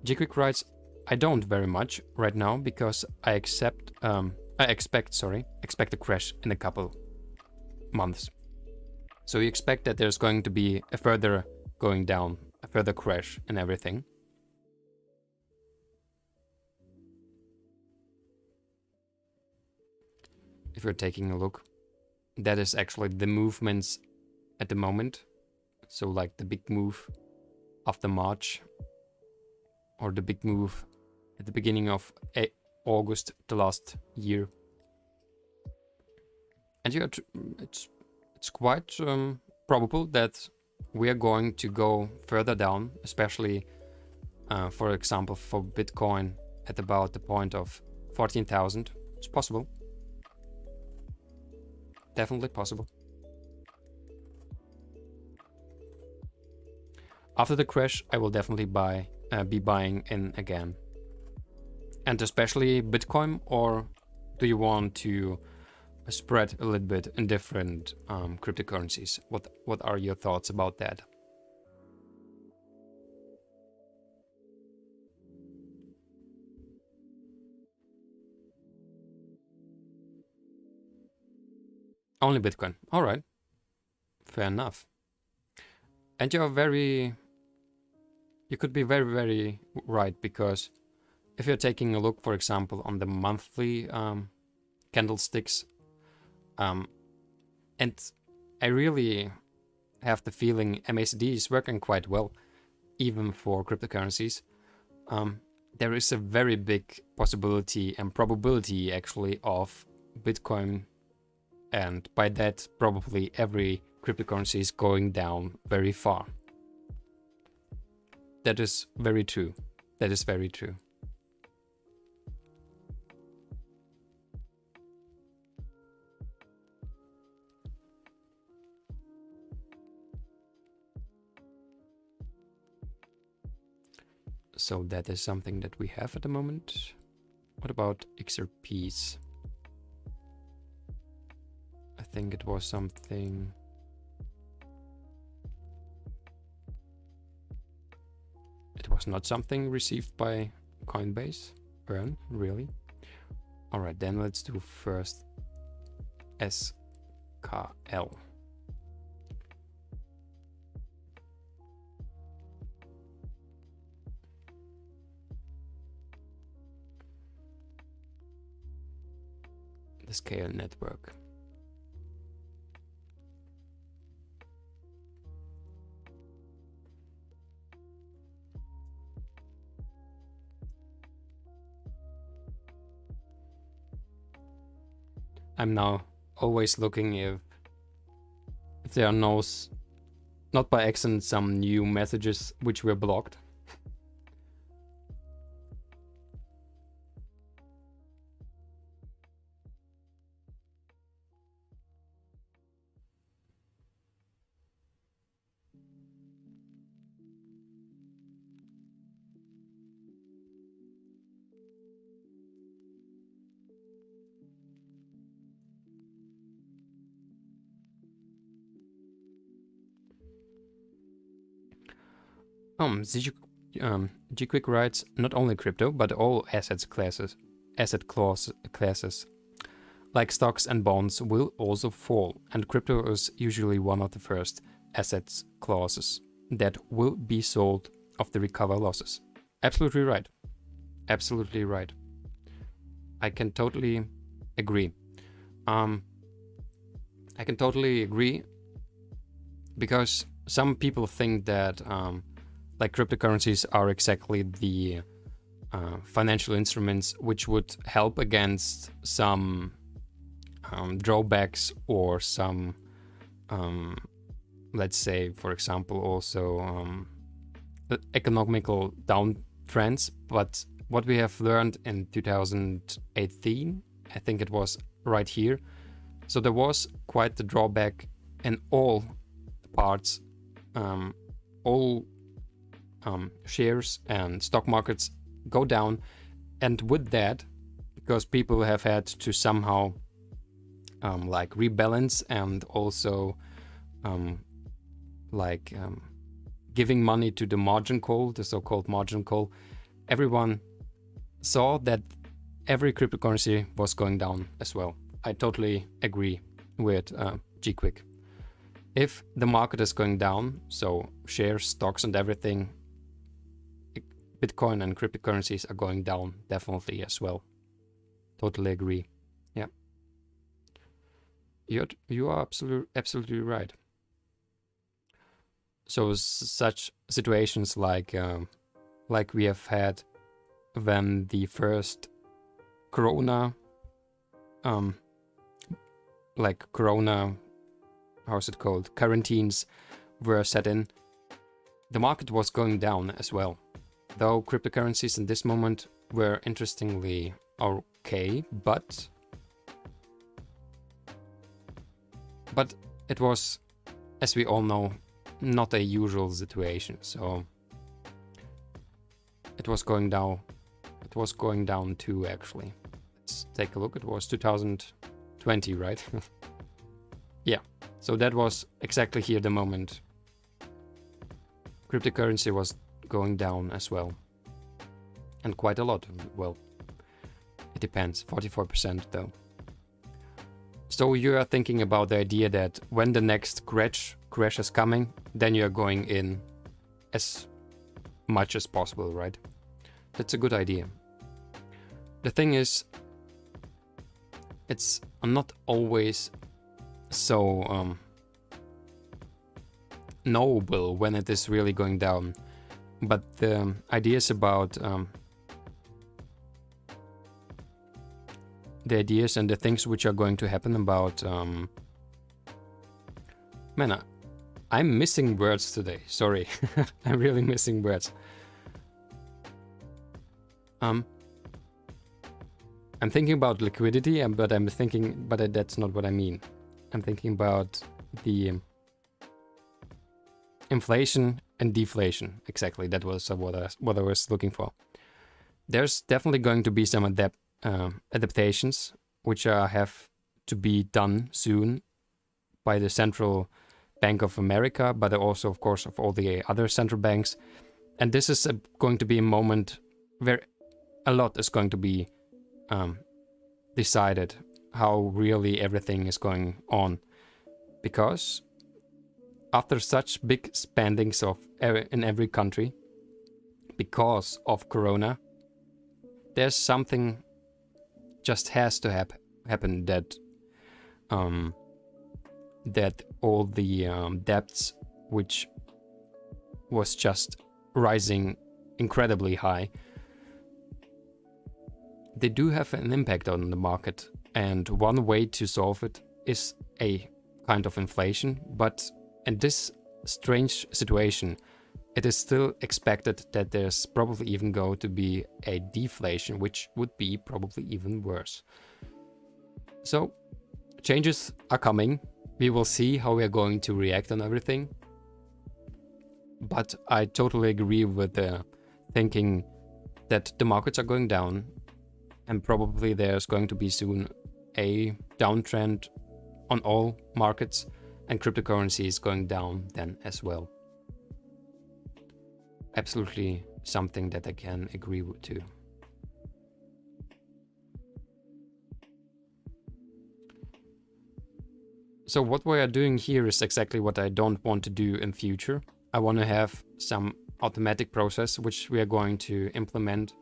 GER writes, I don't very much right now because I expect a crash in a couple months. So you expect that there's going to be a further going down, a further crash and everything. If you're taking a look, that is actually the movements at the moment. So like the big move after March, or the big move at the beginning of August the last year. And it's quite probable that we are going to go further down, especially for example for Bitcoin at about the point of 14,000. It's possible. Definitely possible. After the crash, I will definitely be buying in again. And especially Bitcoin, or do you want to spread a little bit in different cryptocurrencies? What are your thoughts about that? Only Bitcoin. All right. Fair enough. And you're very you could be very, very right, because if you're taking a look, for example, on the monthly candlesticks, and I really have the feeling MACD is working quite well, even for cryptocurrencies. There is a very big possibility and probability actually of Bitcoin, and by that probably every cryptocurrency is going down very far. That is very true. That is very true. So that is something that we have at the moment. What about XRPs? I think it was something. It was not something received by Coinbase. Earn, really? Alright, then let's do first SKL. The scale network. I'm now always looking if there are not by accident some new messages which were blocked. G-Quick writes, not only crypto, but all asset classes, like stocks and bonds, will also fall, and crypto is usually one of the first assets classes that will be sold of the recover losses. Absolutely right. Absolutely right. I can totally agree. I can totally agree, because some people think that like cryptocurrencies are exactly the financial instruments which would help against some drawbacks or some, let's say, for example, also economical downtrends. But what we have learned in 2018, I think it was right here, so there was quite the drawback in all parts, all shares and stock markets go down, and with that, because people have had to somehow like rebalance, and also giving money to the margin call, the so-called margin call, everyone saw that every cryptocurrency was going down as well. I totally agree with G-Quick. If the market is going down, so shares, stocks and everything, Bitcoin and cryptocurrencies are going down definitely as well. Totally agree. Yeah. You are absolutely right. So such situations like we have had when the first Corona, how's it called, quarantines were set in, the market was going down as well. Though cryptocurrencies in this moment were interestingly okay, but it was, as we all know, not a usual situation. So it was going down. It was going down too, actually. Let's take a look. It was 2020, right? Yeah. So that was exactly here the moment. Cryptocurrency was going down as well. And quite a lot. Well, it depends. 44% though. So you are thinking about the idea that when the next crash is coming, then you are going in as much as possible, right? That's a good idea. The thing is, it's not always so knowable when it is really going down. But the ideas about the ideas and the things which are going to happen about man, I'm missing words today. Sorry, I'm really missing words. I'm thinking about liquidity, but that's not what I mean. I'm thinking about the inflation and deflation. Exactly, that was what I was looking for. There's definitely going to be some adaptations which have to be done soon by the Central Bank of America, but also, of course, of all the other central banks. And this is going to be a moment where a lot is going to be decided, how really everything is going on. Because after such big spendings in every country, because of Corona, there's something just has to happen that that all the debts, which was just rising incredibly high, they do have an impact on the market. And one way to solve it is a kind of inflation. But in this strange situation, it is still expected that there's probably even going to be a deflation, which would be probably even worse. So changes are coming. We will see how we are going to react on everything. But I totally agree with the thinking that the markets are going down, and probably there's going to be soon a downtrend on all markets, and cryptocurrency is going down then as well. Absolutely something that I can agree with too. So what we are doing here is exactly what I don't want to do in future. I want to have some automatic process which we are going to implement,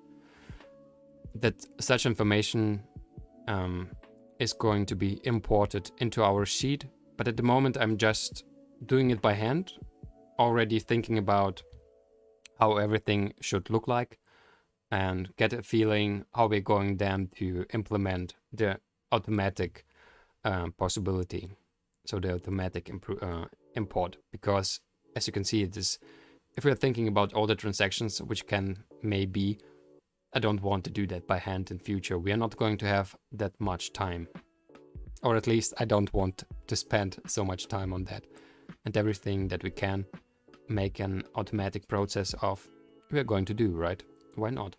that such information is going to be imported into our sheet. But at the moment I'm just doing it by hand, already thinking about how everything should look like, and get a feeling how we're going then to implement the automatic possibility. So the automatic import, because as you can see, it is, if we're thinking about all the transactions which can maybe, I don't want to do that by hand in future. We are not going to have that much time, or at least I don't want to spend so much time on that. And everything that we can make an automatic process of, we are going to do, right? Why not?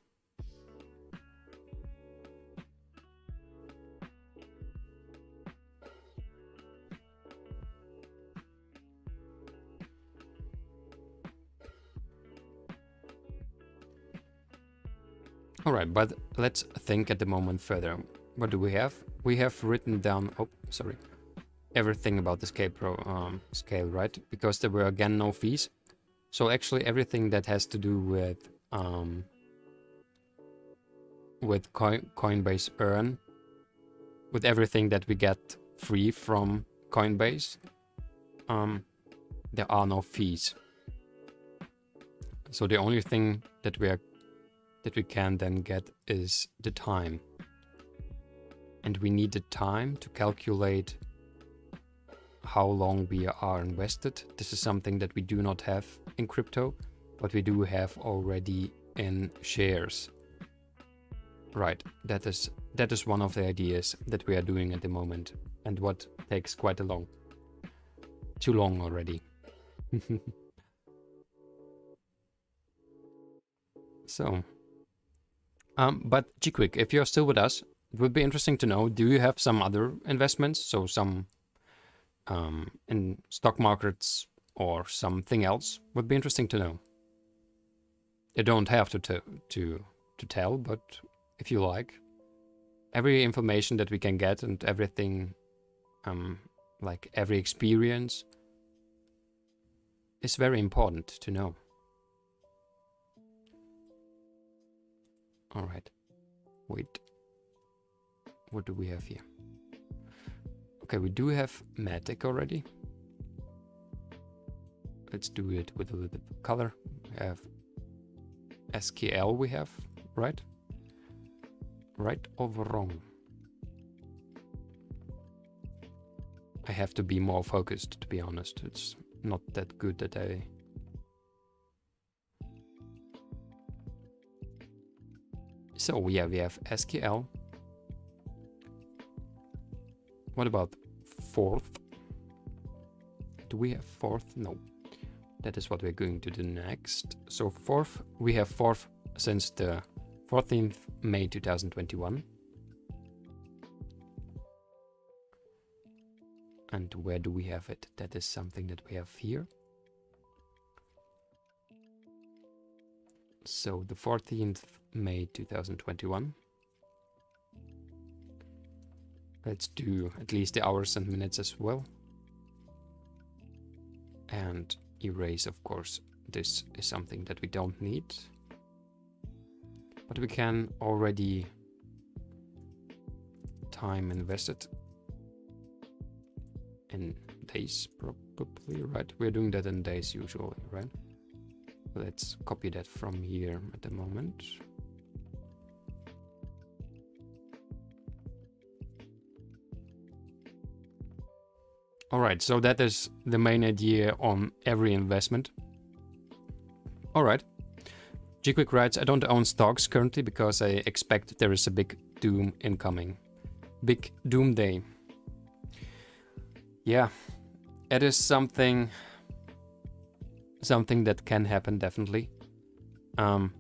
All right, but let's think at the moment further. What do we have? We have written down, everything about the scale, right? Because there were again no fees. So actually everything that has to do with Coinbase Earn, with everything that we get free from Coinbase, there are no fees. So the only thing that we can then get is the time. And we need the time to calculate how long we are invested. This is something that we do not have in crypto, but we do have already in shares. Right, that is one of the ideas that we are doing at the moment, and what takes quite too long already. So, but G-Quick, if you're still with us, it would be interesting to know, do you have some other investments? So some in stock markets or something else? Would be interesting to know. You don't have to tell, but if you like. Every information that we can get and everything, like every experience, is very important to know. All right. Wait. What do we have here? Okay, we do have Matic already. Let's do it with a little bit of color. We have SQL we have, right? Right or wrong? I have to be more focused, to be honest. It's not that good that I... So yeah, we have SQL. What about fourth? Do we have fourth? No. That is what we're going to do next. So fourth, we have fourth since the 14th May 2021. And where do we have it? That is something that we have here. So the 14th May 2021. Let's do at least the hours and minutes as well. And erase, of course, this is something that we don't need. But we can already time invested in days, probably, right? We're doing that in days usually, right? Let's copy that from here at the moment. All right, so that is the main idea on every investment. All right. G-Quick writes, I don't own stocks currently because I expect there is a big doom incoming. Big doom day. Yeah, it is something that can happen, definitely. And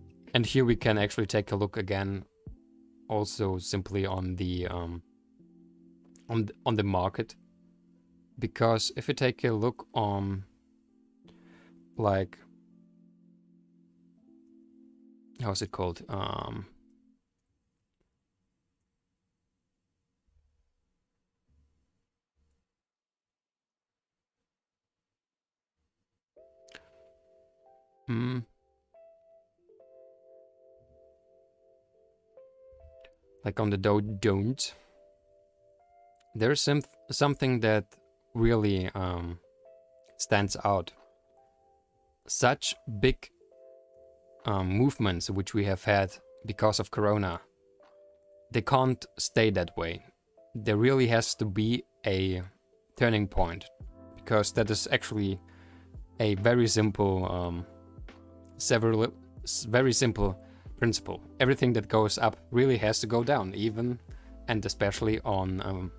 here we can actually take a look again, also simply on the market. Because if you take a look on, like, how's it called? Like on the Dow Jones, there's something that really stands out. Such big movements which we have had because of Corona, they can't stay that way. There really has to be a turning point, because that is actually a very simple very simple principle. Everything that goes up really has to go down, even and especially on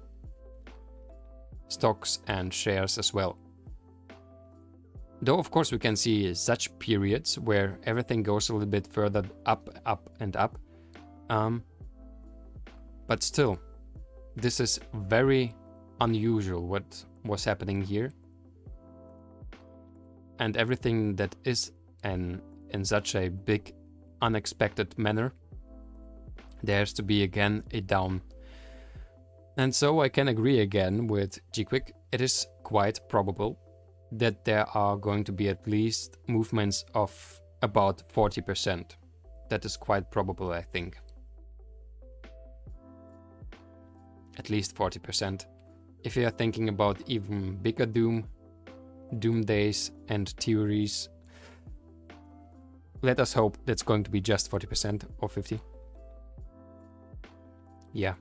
stocks and shares as well. Though of course we can see such periods where everything goes a little bit further up and up, but still, this is very unusual what was happening here, and everything that is in such a big unexpected manner, there has to be again a down. And so I can agree again with G-Quick. It is quite probable that there are going to be at least movements of about 40%. That is quite probable, I think. At least 40%. If you are thinking about even bigger doom days and theories, let us hope that's going to be just 40% or 50%. Yeah.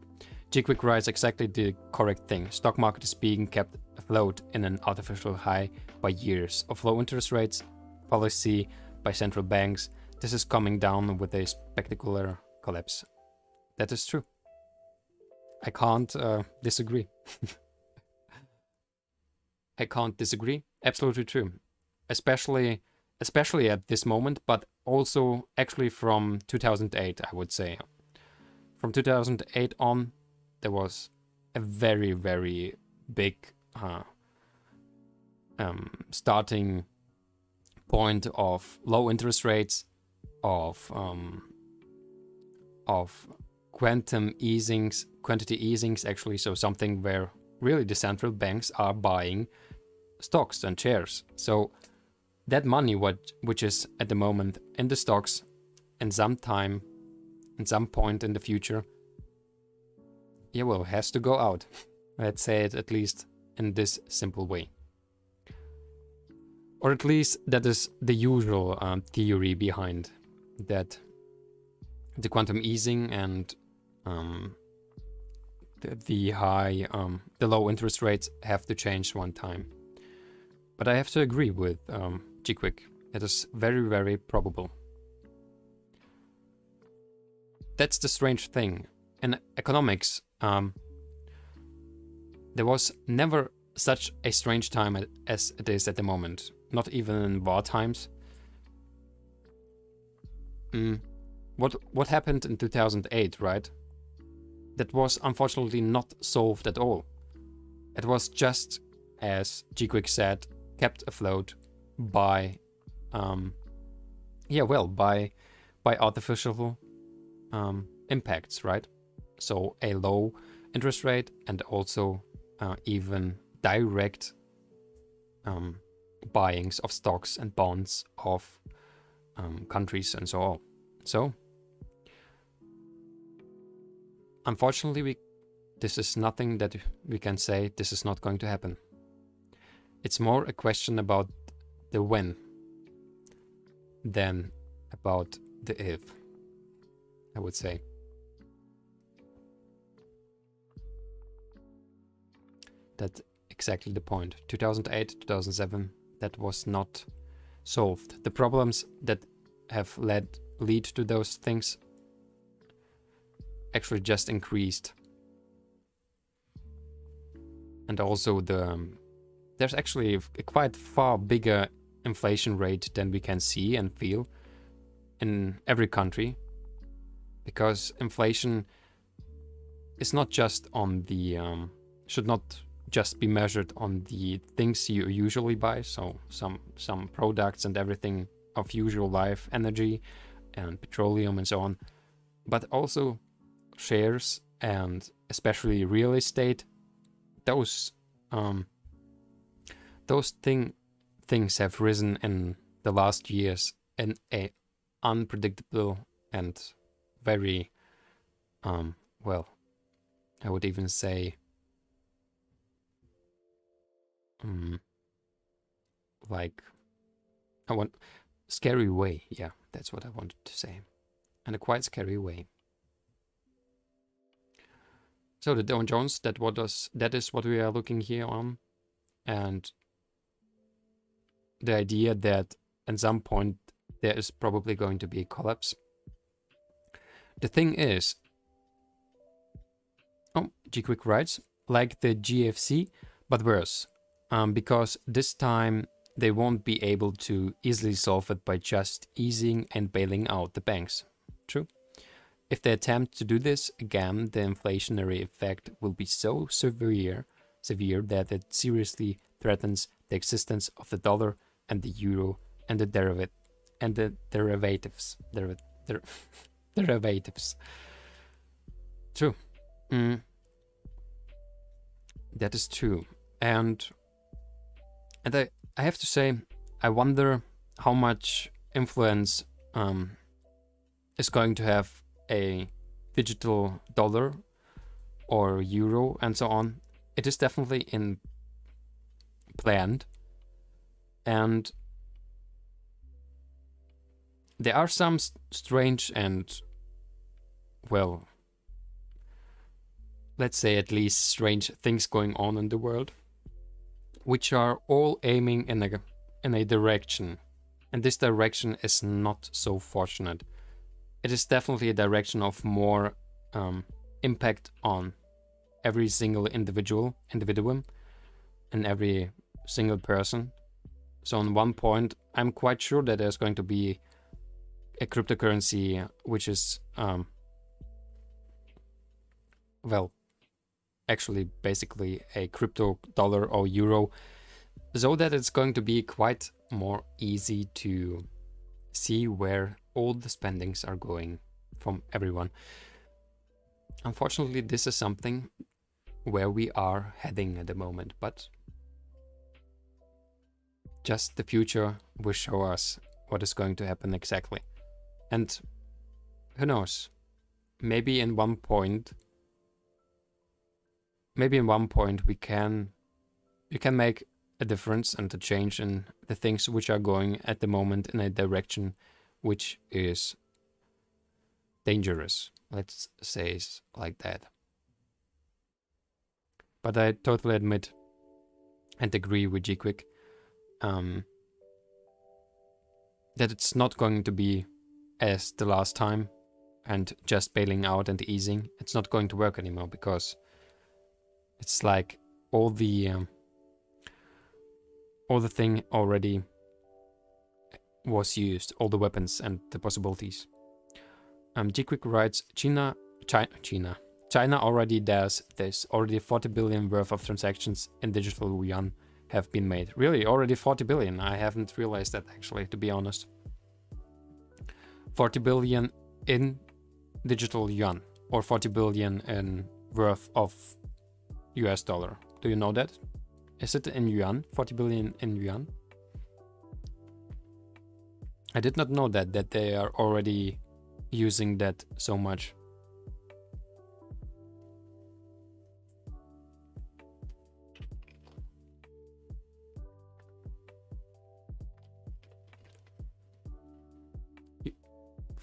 G-Quick writes exactly the correct thing. Stock market is being kept afloat in an artificial high by years of low interest rates, policy by central banks. This is coming down with a spectacular collapse. That is true. I can't disagree. I can't disagree. Absolutely true. Especially at this moment, but also actually from 2008, I would say. From 2008 on, there was a very, very big starting point of low interest rates, of quantity easings actually, so something where really the central banks are buying stocks and shares. So that money which is at the moment in the stocks, in some time at some point in the future, yeah, well, has to go out. Let's say it at least in this simple way. Or at least that is the usual theory behind that. The quantum easing and the low interest rates have to change one time. But I have to agree with GQuick. It is very, very probable. That's the strange thing. In economics, there was never such a strange time as it is at the moment. Not even in war times. What happened in 2008, right? That was unfortunately not solved at all. It was just, as GQuick said, kept afloat by, by artificial impacts, right? So a low interest rate and also even direct buyings of stocks and bonds of countries and so on. So, unfortunately, this is nothing that we can say this is not going to happen. It's more a question about the when than about the if, I would say. That's exactly the point. 2008, 2007, that was not solved. The problems that have lead to those things actually just increased. And also there's actually a quite far bigger inflation rate than we can see and feel in every country, because inflation is not just on the should not just be measured on the things you usually buy, so some products and everything of usual life, energy and petroleum and so on, but also shares and especially real estate. Those things have risen in the last years in a unpredictable and very well, I would even say like scary way. Yeah, that's what I wanted to say. In a quite scary way. So the Dow Jones, that is what we are looking here on, and the idea that at some point there is probably going to be a collapse. The thing is, GQuick writes, like the GFC, but worse, because this time they won't be able to easily solve it by just easing and bailing out the banks. True. If they attempt to do this again, the inflationary effect will be so severe that it seriously threatens the existence of the dollar and the euro and the derivatives. True. That is true. And I have to say, I wonder how much influence is going to have a digital dollar or euro and so on. It is definitely planned, and there are some strange and, well, let's say at least strange things going on in the world, which are all aiming in a direction, and this direction is not so fortunate. It is definitely a direction of more impact on every single individuum and every single person. So on one point, I'm quite sure that there's going to be a cryptocurrency which is, well, actually basically a crypto dollar or euro, so that it's going to be quite more easy to see where all the spendings are going from everyone. Unfortunately, this is something where we are heading at the moment, but just the future will show us what is going to happen exactly. And who knows, maybe in one point we can make a difference and a change in the things which are going at the moment in a direction which is dangerous. Let's say it like that. But I totally admit and agree with GQuick that it's not going to be as the last time and just bailing out and easing. It's not going to work anymore because it's like all the thing already was used, all the weapons and the possibilities. GQuick writes, China already does this. Already 40 billion worth of transactions in digital yuan have been made. Really, already 40 billion? I haven't realized that actually, to be honest. 40 billion in digital yuan or 40 billion in worth of US dollar. Do you know that? Is it in yuan? 40 billion in yuan? I did not know that they are already using that so much.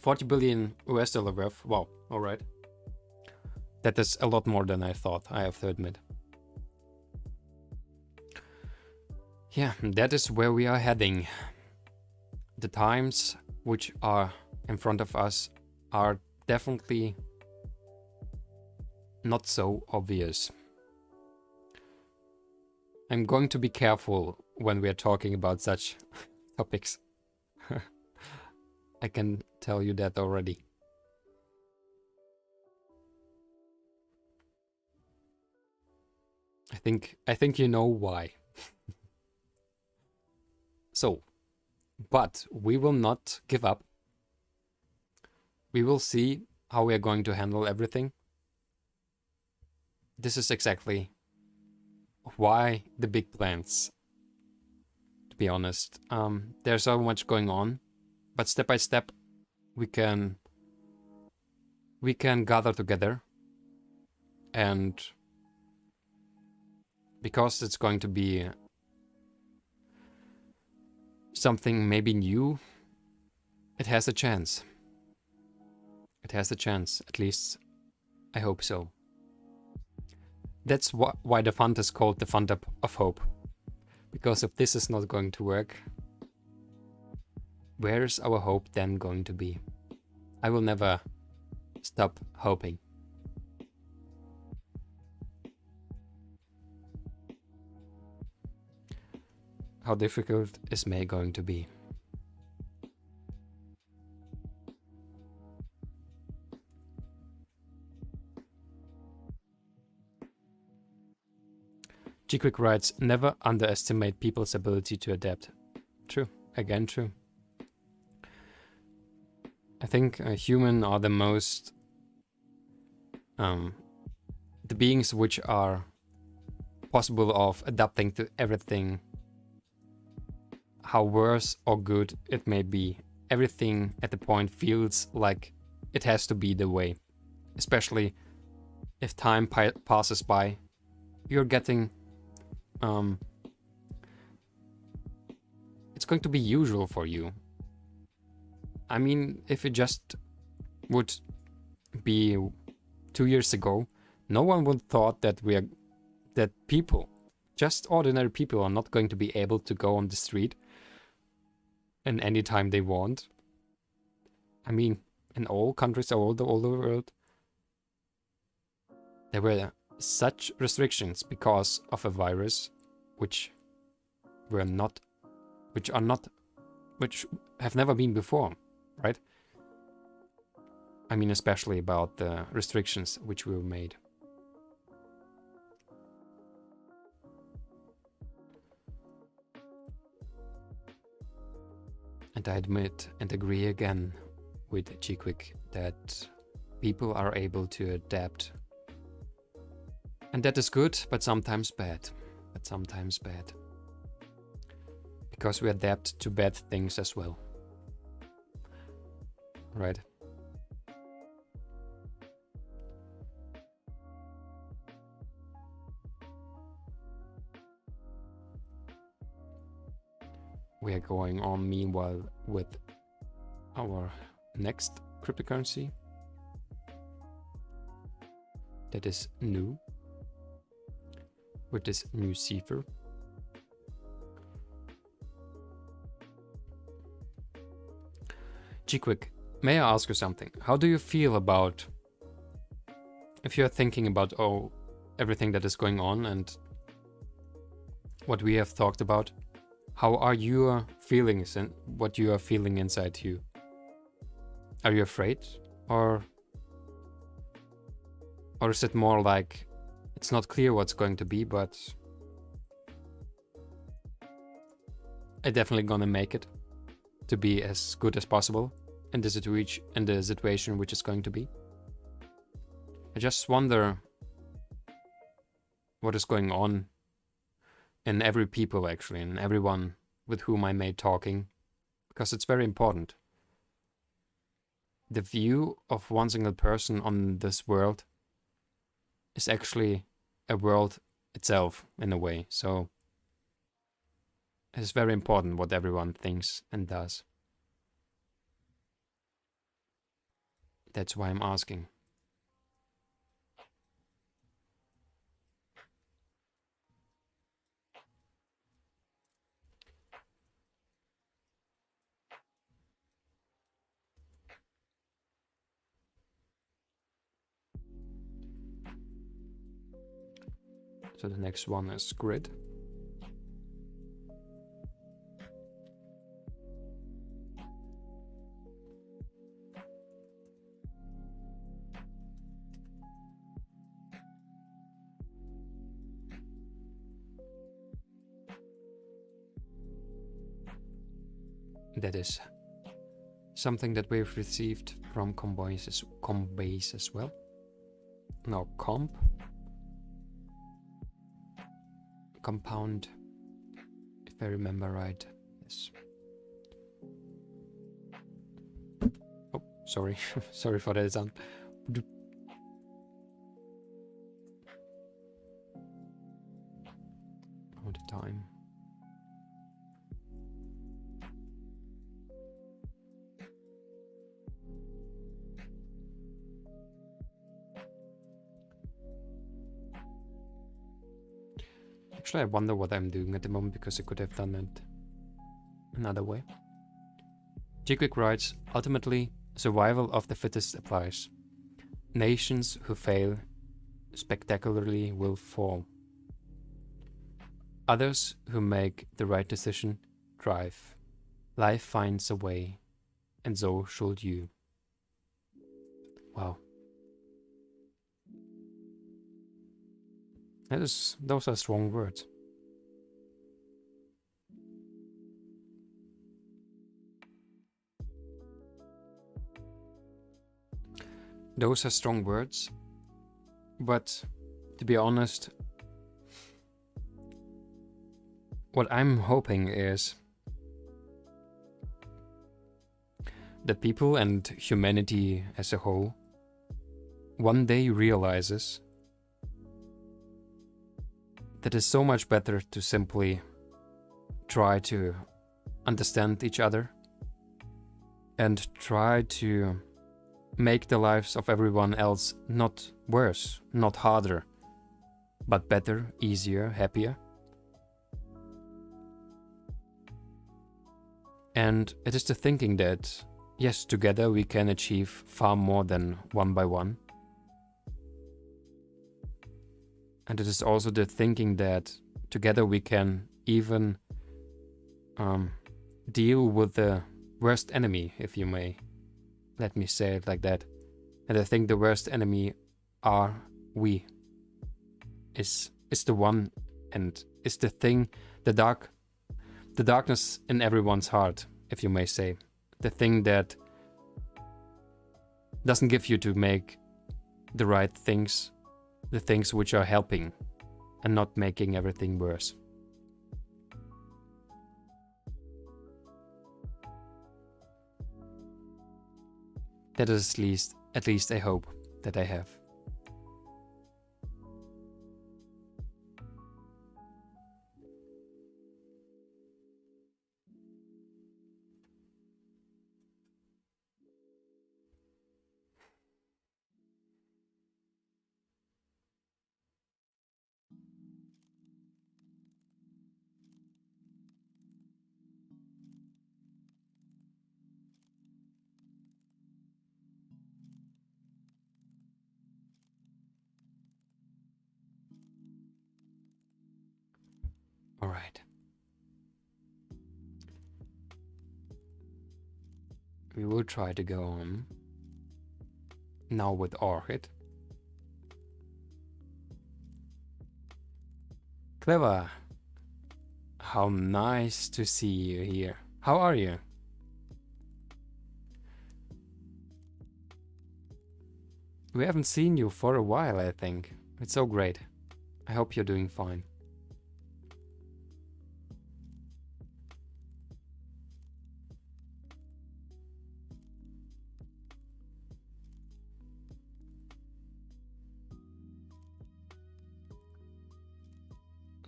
$40 billion US dollar worth. Wow, alright. That is a lot more than I thought, I have to admit. Yeah, that is where we are heading. The times which are in front of us are definitely not so obvious. I'm going to be careful when we are talking about such topics. I can tell you that already. I think you know why. So, but we will not give up. We will see how we are going to handle everything. This is exactly why the big plans, to be honest. There's so much going on, but step by step we can gather together, and because it's going to be something maybe new, it has a chance. It has a chance, at least I hope so. That's why the fund is called the Fund of Hope. Because if this is not going to work, where's our hope then going to be? I will never stop hoping. How difficult is May going to be? GQuick writes, never underestimate people's ability to adapt. True, again true. I think humans are the most the beings which are possible of adapting to everything, how worse or good it may be. Everything at the point feels like it has to be the way, especially if time passes by. You're getting it's going to be usual for you. I mean, if it just would be 2 years ago, no one would thought that people, just ordinary people, are not going to be able to go on the street and any time they want. I mean, in all countries all over the world, there were such restrictions because of a virus which have never been before, right? I mean, especially about the restrictions which were made. And I admit and agree again with GQuick that people are able to adapt. And that is good, but sometimes bad. Because we adapt to bad things as well. Right? we are going on meanwhile with our next cryptocurrency. That is new, with this new cipher. G-Quick, may I ask you something? How do you feel about, if you're thinking about everything that is going on and what we have talked about, how are your feelings and what you are feeling inside you? Are you afraid, or is it more like it's not clear what's going to be, but I'm definitely gonna make it to be as good as possible in the situation which is going to be? I just wonder what is going on in every people, actually, in everyone with whom I may talking, because it's very important. The view of one single person on this world is actually a world itself in a way, so it's very important what everyone thinks and does. That's why I'm asking. So the next one is grid. That is something that we've received from Coinbase as well. Now compound, if I remember right. Yes. Oh, sorry. Sorry for that sound. All the time. Actually, I wonder what I'm doing at the moment, because I could have done it another way. G-Quick writes, ultimately, survival of the fittest applies. Nations who fail spectacularly will fall. Others who make the right decision thrive. Life finds a way, and so should you. Wow. Those are strong words. Those are strong words, but to be honest, what I'm hoping is that people and humanity as a whole one day realizes that it's so much better to simply try to understand each other and try to make the lives of everyone else not worse, not harder, but better, easier, happier. And it is the thinking that, yes, together we can achieve far more than one by one. And it is also the thinking that together we can even deal with the worst enemy, if you may. Let me say it like that. And I think the worst enemy are we. Is the one, and is the thing, the darkness in everyone's heart, if you may say. The thing that doesn't give you to make the right things, the things which are helping and not making everything worse. That is at least a hope that I have. All right. We will try to go on now with Orchid. Clever. How nice to see you here. How are you? We haven't seen you for a while, I think. It's so great. I hope you're doing fine.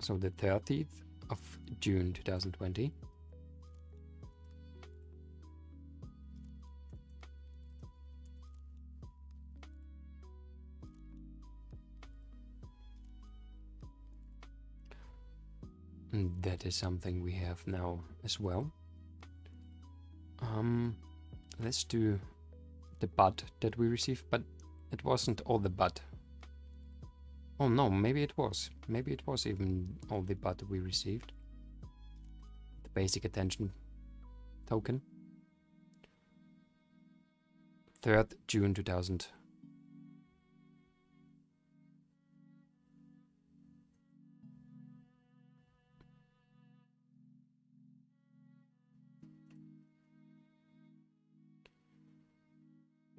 So the 30th of June 2020. And that is something we have now as well. Let's do the bud that we received, but it wasn't all the bud. Oh no, maybe it was. Maybe it was even all the bud we received. The basic attention token. 3rd June 2000.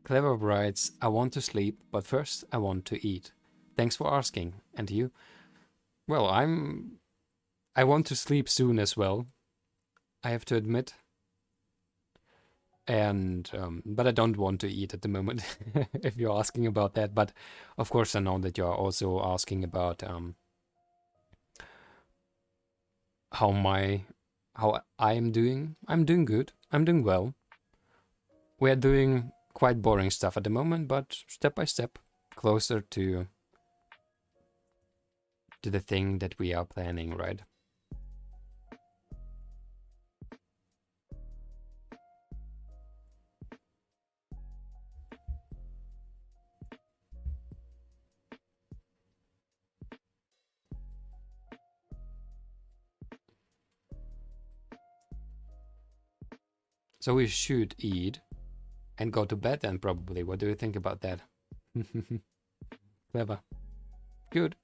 Clever writes, I want to sleep, but first I want to eat. Thanks for asking. And you? Well, I want to sleep soon as well, I have to admit. And but I don't want to eat at the moment, if you're asking about that. But of course I know that you're also asking about how I am doing. I'm doing good. I'm doing well. We're doing quite boring stuff at the moment, but step by step, closer to the thing that we are planning, right? So we should eat and go to bed then, probably. What do you think about that? Clever. Good.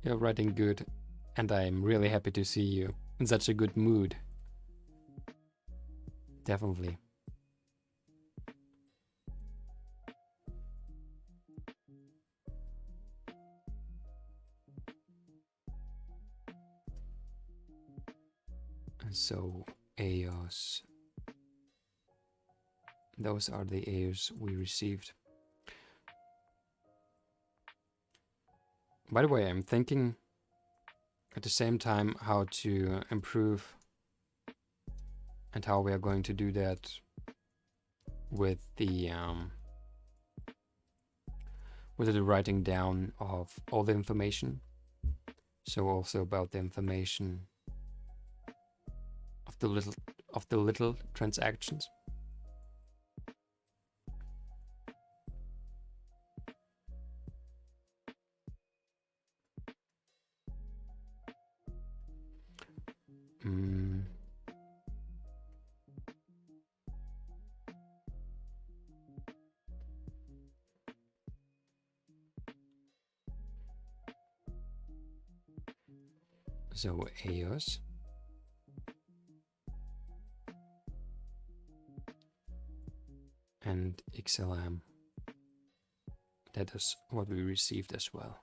You're writing good, and I'm really happy to see you in such a good mood. Definitely. So, AOS. Those are the AOS we received. By the way, I'm thinking at the same time how to improve and how we are going to do that with the writing down of all the information. So also about the information of the little transactions. So EOS. And XLM. That is what we received as well.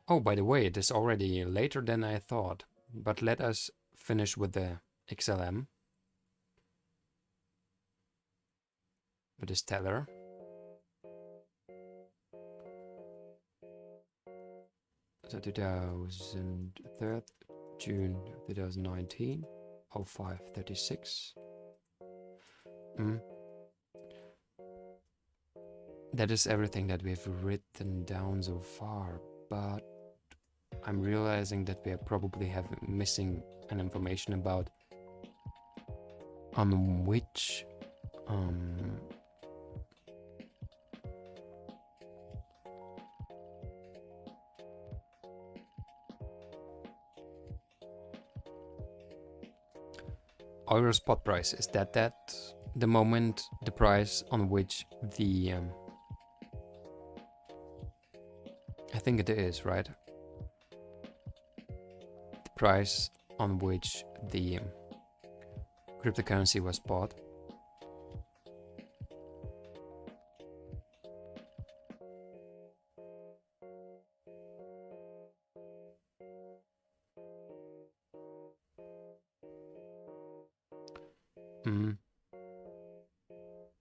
Oh, by the way, it is already later than I thought, but let us finish with the XLM. With the stellar. So 2003rd June 2019, 0536. That is everything that we've written down so far, but I'm realizing that we are probably missing an information about on which Euro spot price, is that the moment, the price on which the I think it is, right? The price on which the cryptocurrency was bought.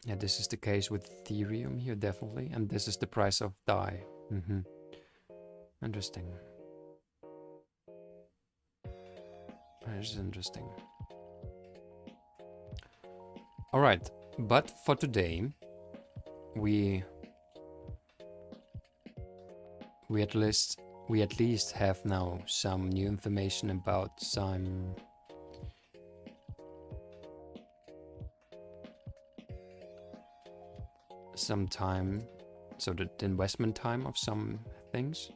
Yeah, this is the case with Ethereum here, definitely. And this is the price of DAI. Interesting. That is interesting. All right, but for today, we at least have now some new information about some time, so the investment time of some things,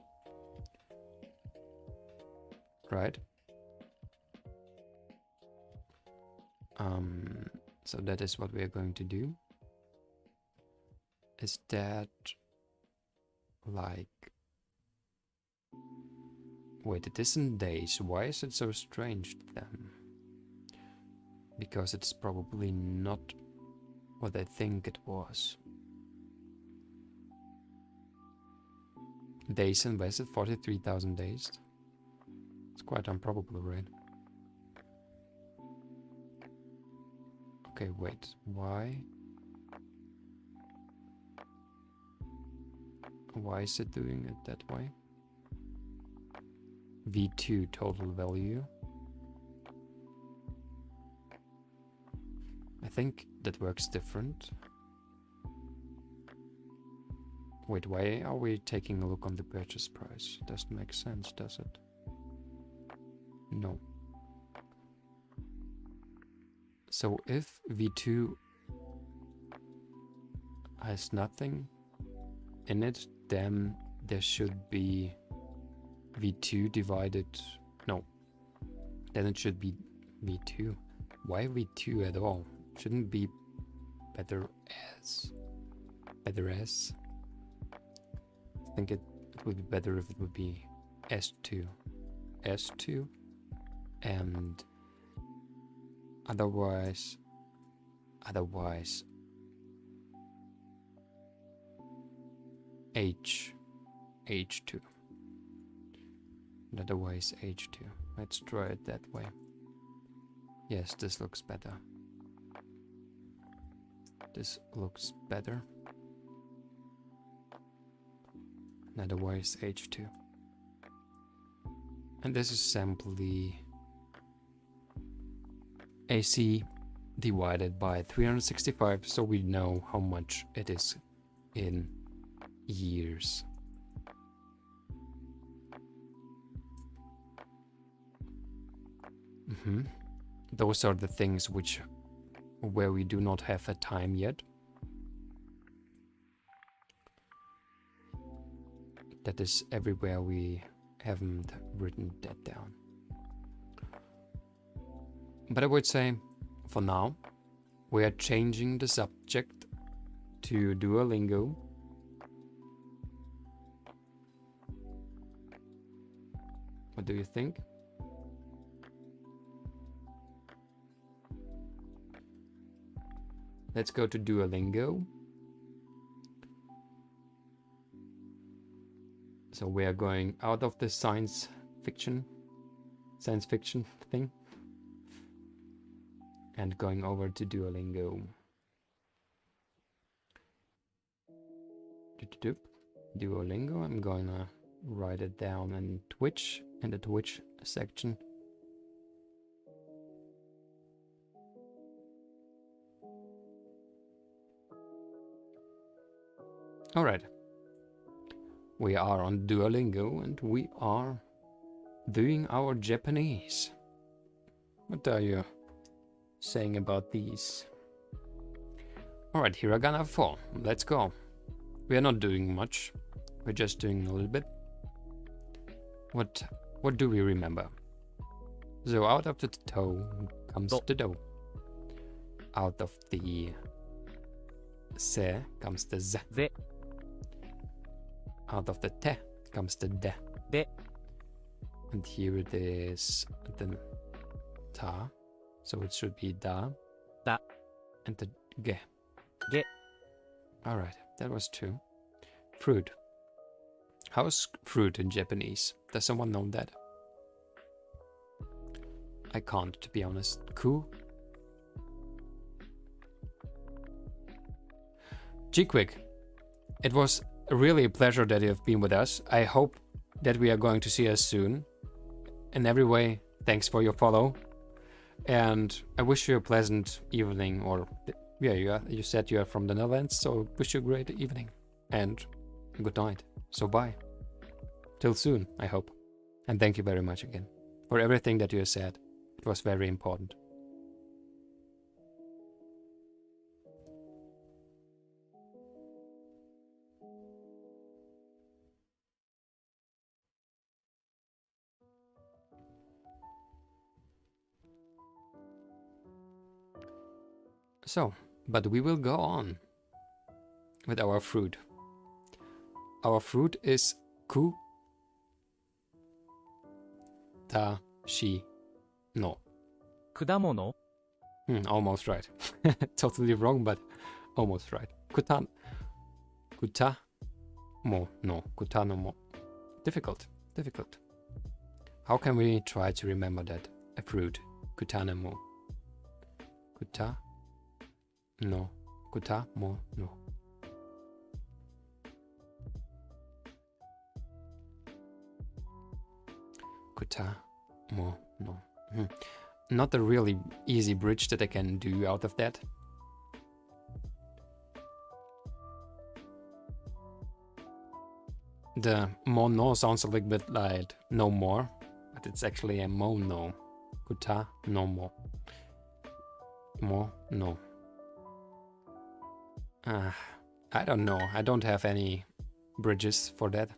right? So that is what we are going to do. Is that like, wait, it isn't days. Why is it so strange then? Because it's probably not what I think it was. Days invested, 43,000 days. It's quite improbable, right? Okay, wait, why? Why is it doing it that way? V2 total value. I think that works different. Wait, why are we taking a look on the purchase price? Doesn't make sense, does it? No. So if V2 has nothing in it, then there should be V2 divided... No. Then it should be V2. Why V2 at all? Shouldn't be better as... Better as? I think it would be better if it would be S2. S2 and otherwise H2 and otherwise H2. Let's try it that way. Yes, this looks better. This looks better. And otherwise H2. And this is simply AC divided by 365, so we know how much it is in years. Those are the things where we do not have a time yet. That is everywhere we haven't written that down. But I would say, for now, we are changing the subject to Duolingo. What do you think? Let's go to Duolingo. So we are going out of the science fiction thing and going over to Duolingo. Duolingo, I'm gonna write it down in the Twitch section. All right. We are on Duolingo and we are doing our Japanese. What are you saying about these? Alright, Hiragana 4. Let's go. We are not doing much. We're just doing a little bit. What do we remember? So out of the toe comes the dough. Out of the se comes the z. ze, Out of the te comes the de. de, And here it is the ta. So it should be da. da, And the ge. ge, Alright, that was 2. Fruit. How's fruit in Japanese? Does someone know that? I can't, to be honest. Ku? G-Quick, it was really a pleasure that you have been with us. I hope that we are going to see us soon. In every way, thanks for your follow. And I wish you a pleasant evening, or yeah, you said you are from the Netherlands, so wish you a great evening and good night. So bye. Till soon, I hope. And thank you very much again for everything that you have said. It was very important. So, but we will go on with our fruit. Our fruit is ku ta shi no. 果物 Almost right. Totally wrong, but almost right. Kuta mo no. Kuta no mo. Difficult. How can we try to remember that? A fruit. Kutana mo. Kuta no. Kuta mo no. Kuta mo no. Not a really easy bridge that I can do out of that. The mo no sounds a little bit like no more, but it's actually a mo no. Kuta no mo. Mo no. I don't know. I don't have any bridges for that.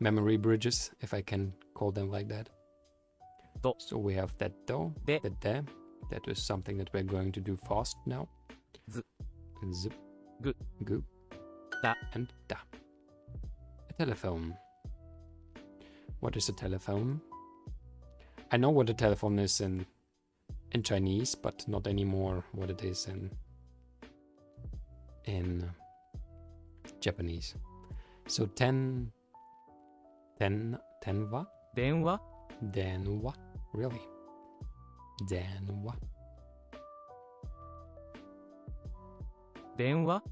Memory bridges, if I can call them like that. Do. So we have that do, De. the de. That is something that we're going to do fast now. Z. Zip. Gu. Gu. Da. And da. A telephone. What is a telephone? I know what a telephone is in Chinese, but not anymore what it is in Japanese. So tenwa? 電話 Denwa. Really? Denwa. 電話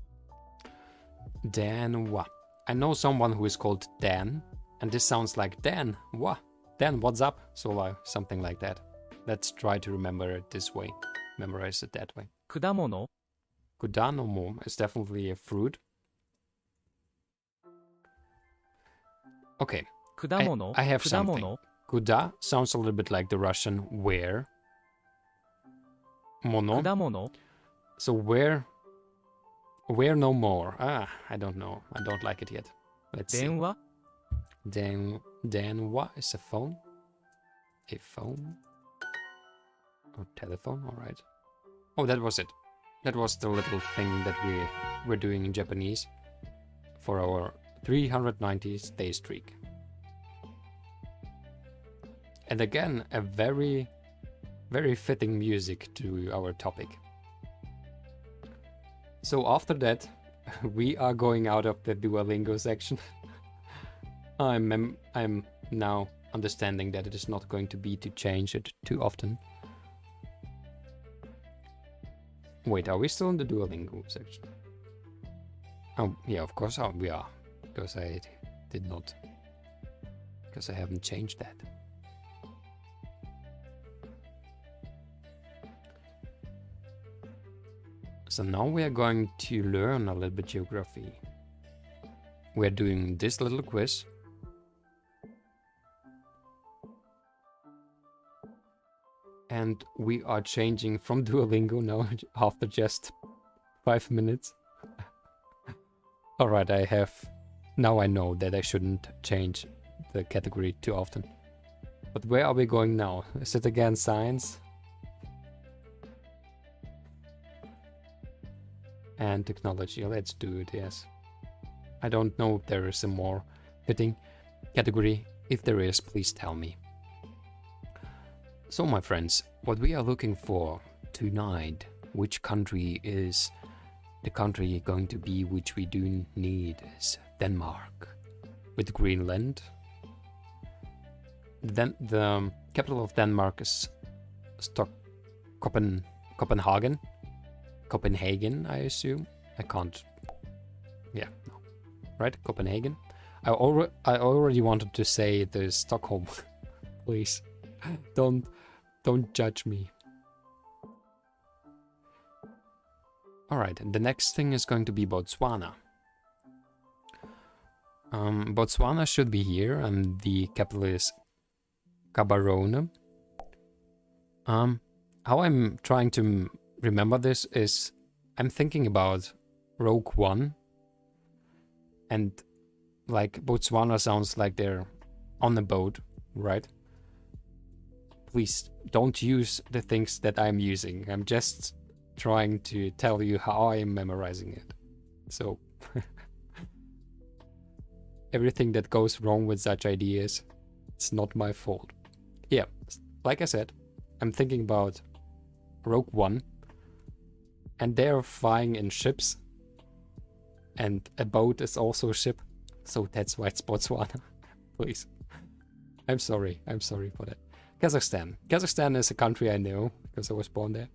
Danwa. I know someone who is called Dan, and this sounds like Dan. What? Dan, what's up? So something like that. Let's try to remember it this way. Memorize it that way. 果物 Kudanomo is definitely a fruit. Okay, 果物 I have 果 something. 物 Kuda sounds a little bit like the Russian where. Mono. 果物 So where no more? I don't know. I don't like it yet. Let's see. 電話 Danwa is a phone. A phone. Or telephone, alright. Oh, that was it. That was the little thing that we were doing in Japanese for our 390-day streak. And again, a very, very fitting music to our topic. So after that, we are going out of the Duolingo section. I'm now understanding that it is not going to be to change it too often. Wait, are we still in the Duolingo section? Oh, yeah, of course we are. Because I did not. Because I haven't changed that. So now we are going to learn a little bit geography. We're doing this little quiz. And we are changing from Duolingo now after just 5 minutes. Alright, now I know that I shouldn't change the category too often. But where are we going now? Is it again science? and technology. Let's do it, yes. I don't know if there is a more fitting category. If there is, please tell me. So, my friends, what we are looking for tonight, which country is the country going to be which we do need, is Denmark. With Greenland. Then the capital of Denmark is Copenhagen. Copenhagen, I assume. I can't. Yeah, no. Right, Copenhagen. I already wanted to say the Stockholm. Please, don't judge me. All right, the next thing is going to be Botswana. Botswana should be here, and the capital is Gaborone. How I'm trying to remember this is I'm thinking about Rogue One, and like Botswana sounds like they're on a boat, right? Please don't use the things that I'm using. I'm just trying to tell you how I'm memorizing it. So everything that goes wrong with such ideas, it's not my fault. Yeah, like I said, I'm thinking about Rogue One, and they're flying in ships, and a boat is also a ship, so that's why it's Botswana. Please. I'm sorry for that. Kazakhstan. Kazakhstan is a country I know, because I was born there.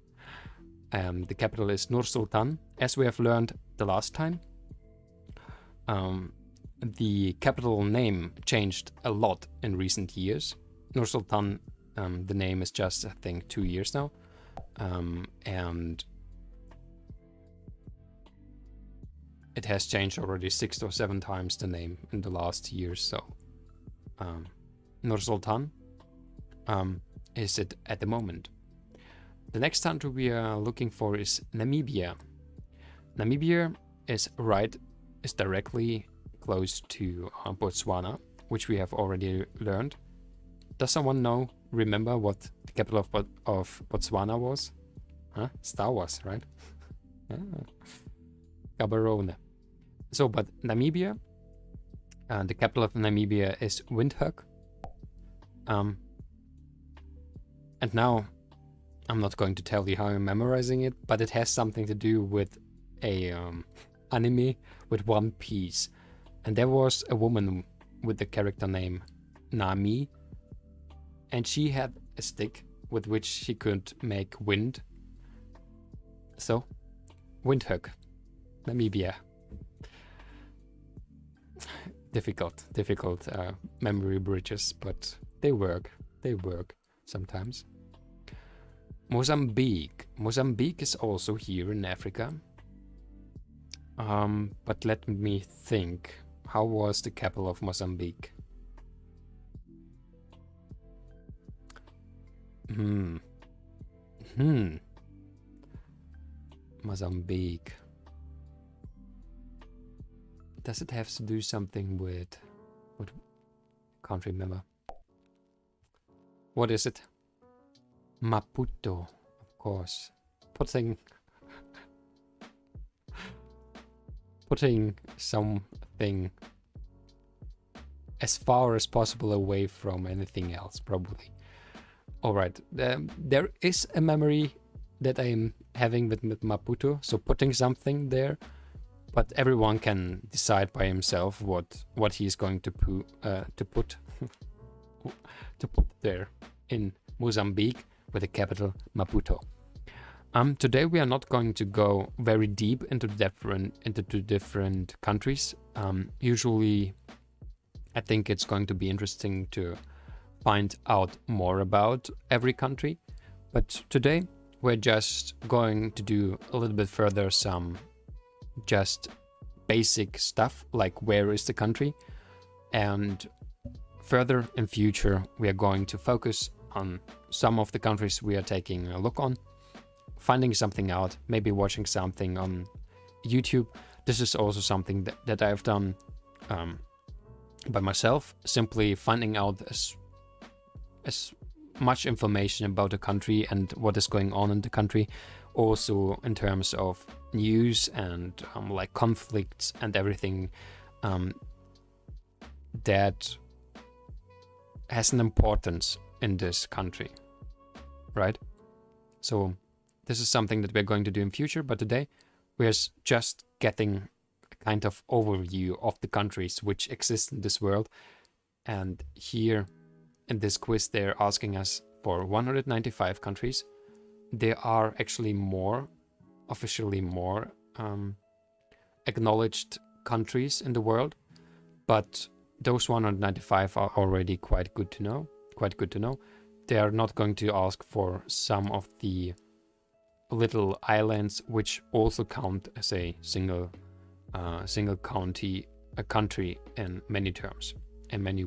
The capital is Nur-Sultan, as we have learned the last time. The capital name changed a lot in recent years. Nur-Sultan, the name is just, I think, 2 years now. And it has changed already 6 or 7 times the name in the last years. So Nur-Sultan is it at the moment. The next country we are looking for is Namibia. Namibia is directly close to Botswana, which we have already learned. Does someone remember what the capital of Botswana was? Huh? Star Wars, right? Gaborone. So, but Namibia, the capital of Namibia is Windhoek. And now, I'm not going to tell you how I'm memorizing it, but it has something to do with a anime with One Piece. And there was a woman with the character name Nami, and she had a stick with which she could make wind. So, Windhoek, Namibia. Difficult memory bridges, but they work sometimes. Mozambique. Mozambique is also here in Africa. But let me think. How was the capital of Mozambique? Mozambique. Does it have to do something with... What? Can't remember. What is it? Maputo, of course. Putting something as far as possible away from anything else, probably. Alright, there is a memory that I am having with Maputo, so putting something there, but everyone can decide by himself what he is going to put there in Mozambique with the capital Maputo. Today we are not going to go very deep into different countries. Usually, I think it's going to be interesting to find out more about every country. But today we're just going to do a little bit further some just basic stuff like where is the country, and further in future we are going to focus on some of the countries we are taking a look on, finding something out, maybe watching something on YouTube. This is also something that I've done by myself, simply finding out as much information about the country and what is going on in the country, also in terms of news and like conflicts and everything that has an importance in this country, right? So this is something that we're going to do in future, but today we're just getting a kind of overview of the countries which exist in this world. And here in this quiz, they're asking us for 195 countries. There are actually more, officially more acknowledged countries in the world, but those 195 are already quite good to know. They are not going to ask for some of the little islands which also count as a single country in many terms and many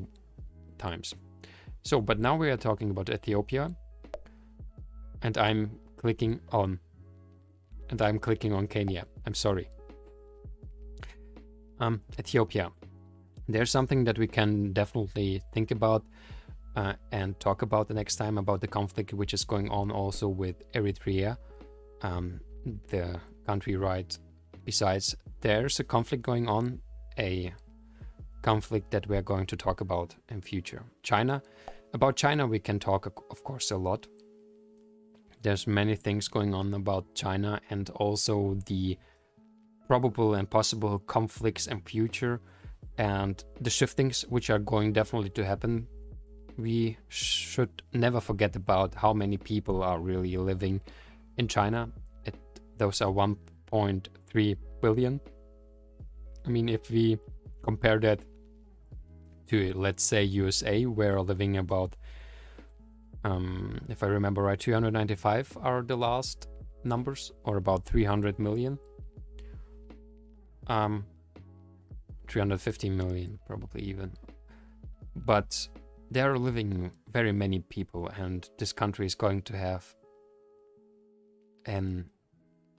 times. So, but now we are talking about Ethiopia, and I'm clicking on Kenya. I'm sorry. Ethiopia. There's something that we can definitely think about and talk about the next time, about the conflict which is going on also with Eritrea, the country right besides. There's a conflict going on, a conflict that we're going to talk about in future. China. About China we can talk, of course, a lot. There's many things going on about China, and also the probable and possible conflicts in future, and the shiftings which are going definitely to happen. We should never forget about how many people are really living in China. Those are 1.3 billion. I mean, if we compare that to, let's say, USA, where living about, if I remember right, 295 are the last numbers, or about 300 million. 350 million probably even. But there are living very many people, and this country is going to have an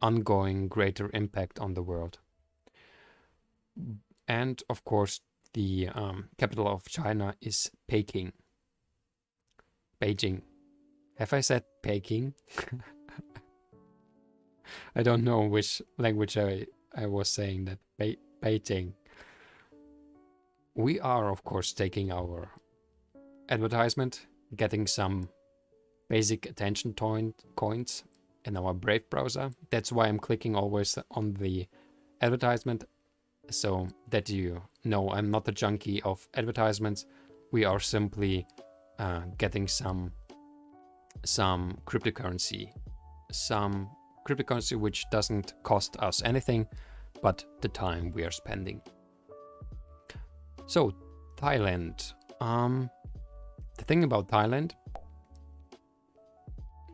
ongoing greater impact on the world. And of course, the capital of China is Peking. Beijing. Have I said Peking? I don't know which language I was saying that. Beijing. We are, of course, taking our advertisement, getting some basic attention coins in our Brave browser. That's why I'm clicking always on the advertisement, so that you know I'm not a junkie of advertisements. We are simply getting some cryptocurrency, which doesn't cost us anything but the time we are spending. So Thailand. The thing about Thailand,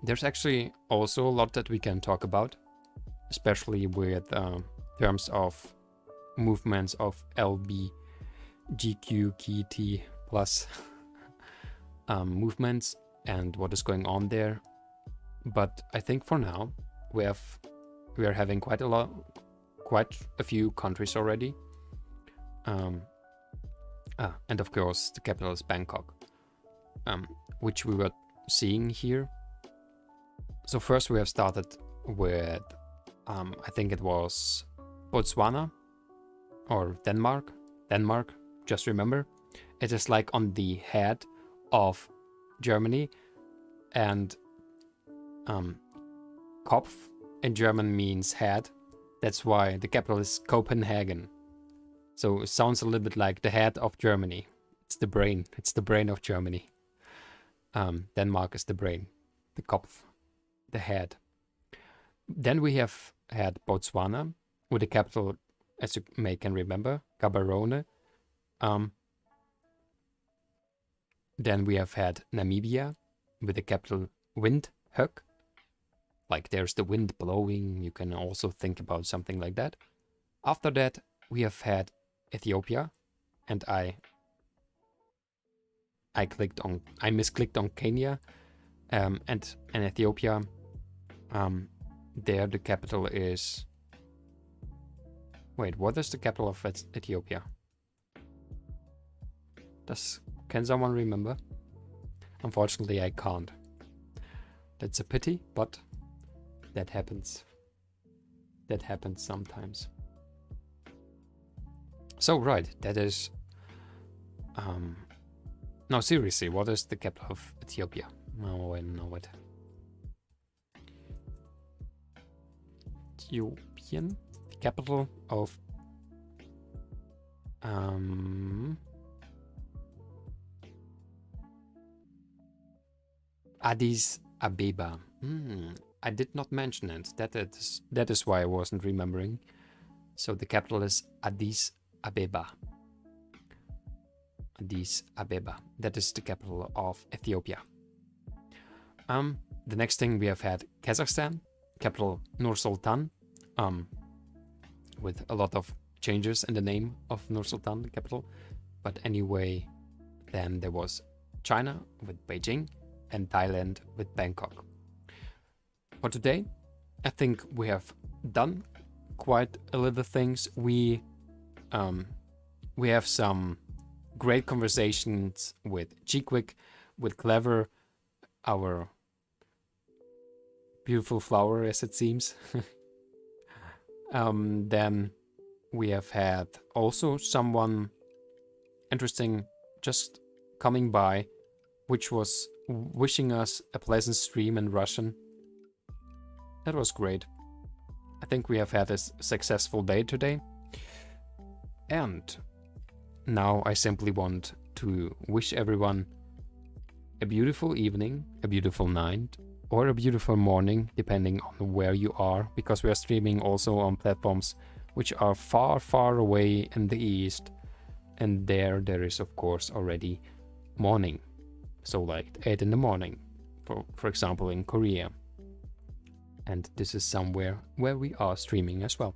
there's actually also a lot that we can talk about, especially with terms of movements of LGBTQ plus movements and what is going on there. But I think for now we are having quite a few countries already. And of course the capital is Bangkok, which we were seeing here. So first we have started with, I think it was Botswana or Denmark, just remember. It is like on the head of Germany, and Kopf in German means head. That's why the capital is Copenhagen. So it sounds a little bit like the head of Germany. It's the brain of Germany. Denmark is the brain, the Kopf, the head. Then we have had Botswana with the capital, as you can remember, Gaborone. Then we have had Namibia with the capital Windhoek. Like there's the wind blowing, you can also think about something like that. After that, we have had Ethiopia, and I misclicked on Kenya, and Ethiopia. There the capital is. Wait, what is the capital of Ethiopia? Can someone remember? Unfortunately, I can't. That's a pity, but that happens. That happens sometimes. So right, that is no, seriously, what is the capital of Ethiopia? No, I don't know it. Ethiopian, the capital of Addis Abeba. I did not mention it. That is why I wasn't remembering. So the capital is Addis Abeba. Addis Abeba. That is the capital of Ethiopia. The next thing we have had Kazakhstan, capital Nur Sultan, with a lot of changes in the name of Nur Sultan, the capital. But anyway, then there was China with Beijing and Thailand with Bangkok. For today, I think we have done quite a lot of things. We have some great conversations with G-Quick, with Clever, our beautiful flower as it seems. Then we have had also someone interesting just coming by, which was wishing us a pleasant stream in Russian. That was great. I think we have had a successful day today. And now I simply want to wish everyone a beautiful evening, a beautiful night, or a beautiful morning, depending on where you are, because we are streaming also on platforms which are far, far away in the east. And there is, of course, already morning. So like 8 in the morning, for example, in Korea. And this is somewhere where we are streaming as well.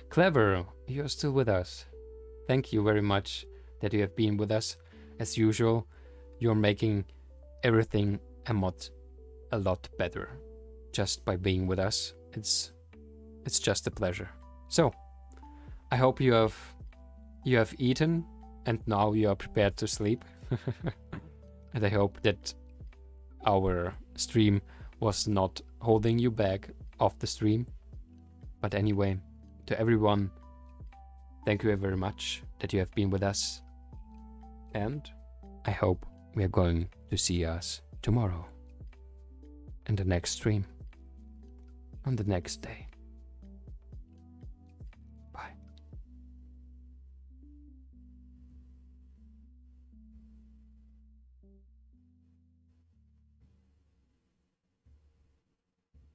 Clever, you're still with us. Thank you very much that you have been with us. As usual, you're making everything a lot better just by being with us. It's just a pleasure. So, I hope you have eaten and now you are prepared to sleep. And I hope that our stream was not holding you back off the stream. But anyway, to everyone, thank you very much that you have been with us. And I hope we are going to see us tomorrow in the next stream on the next day.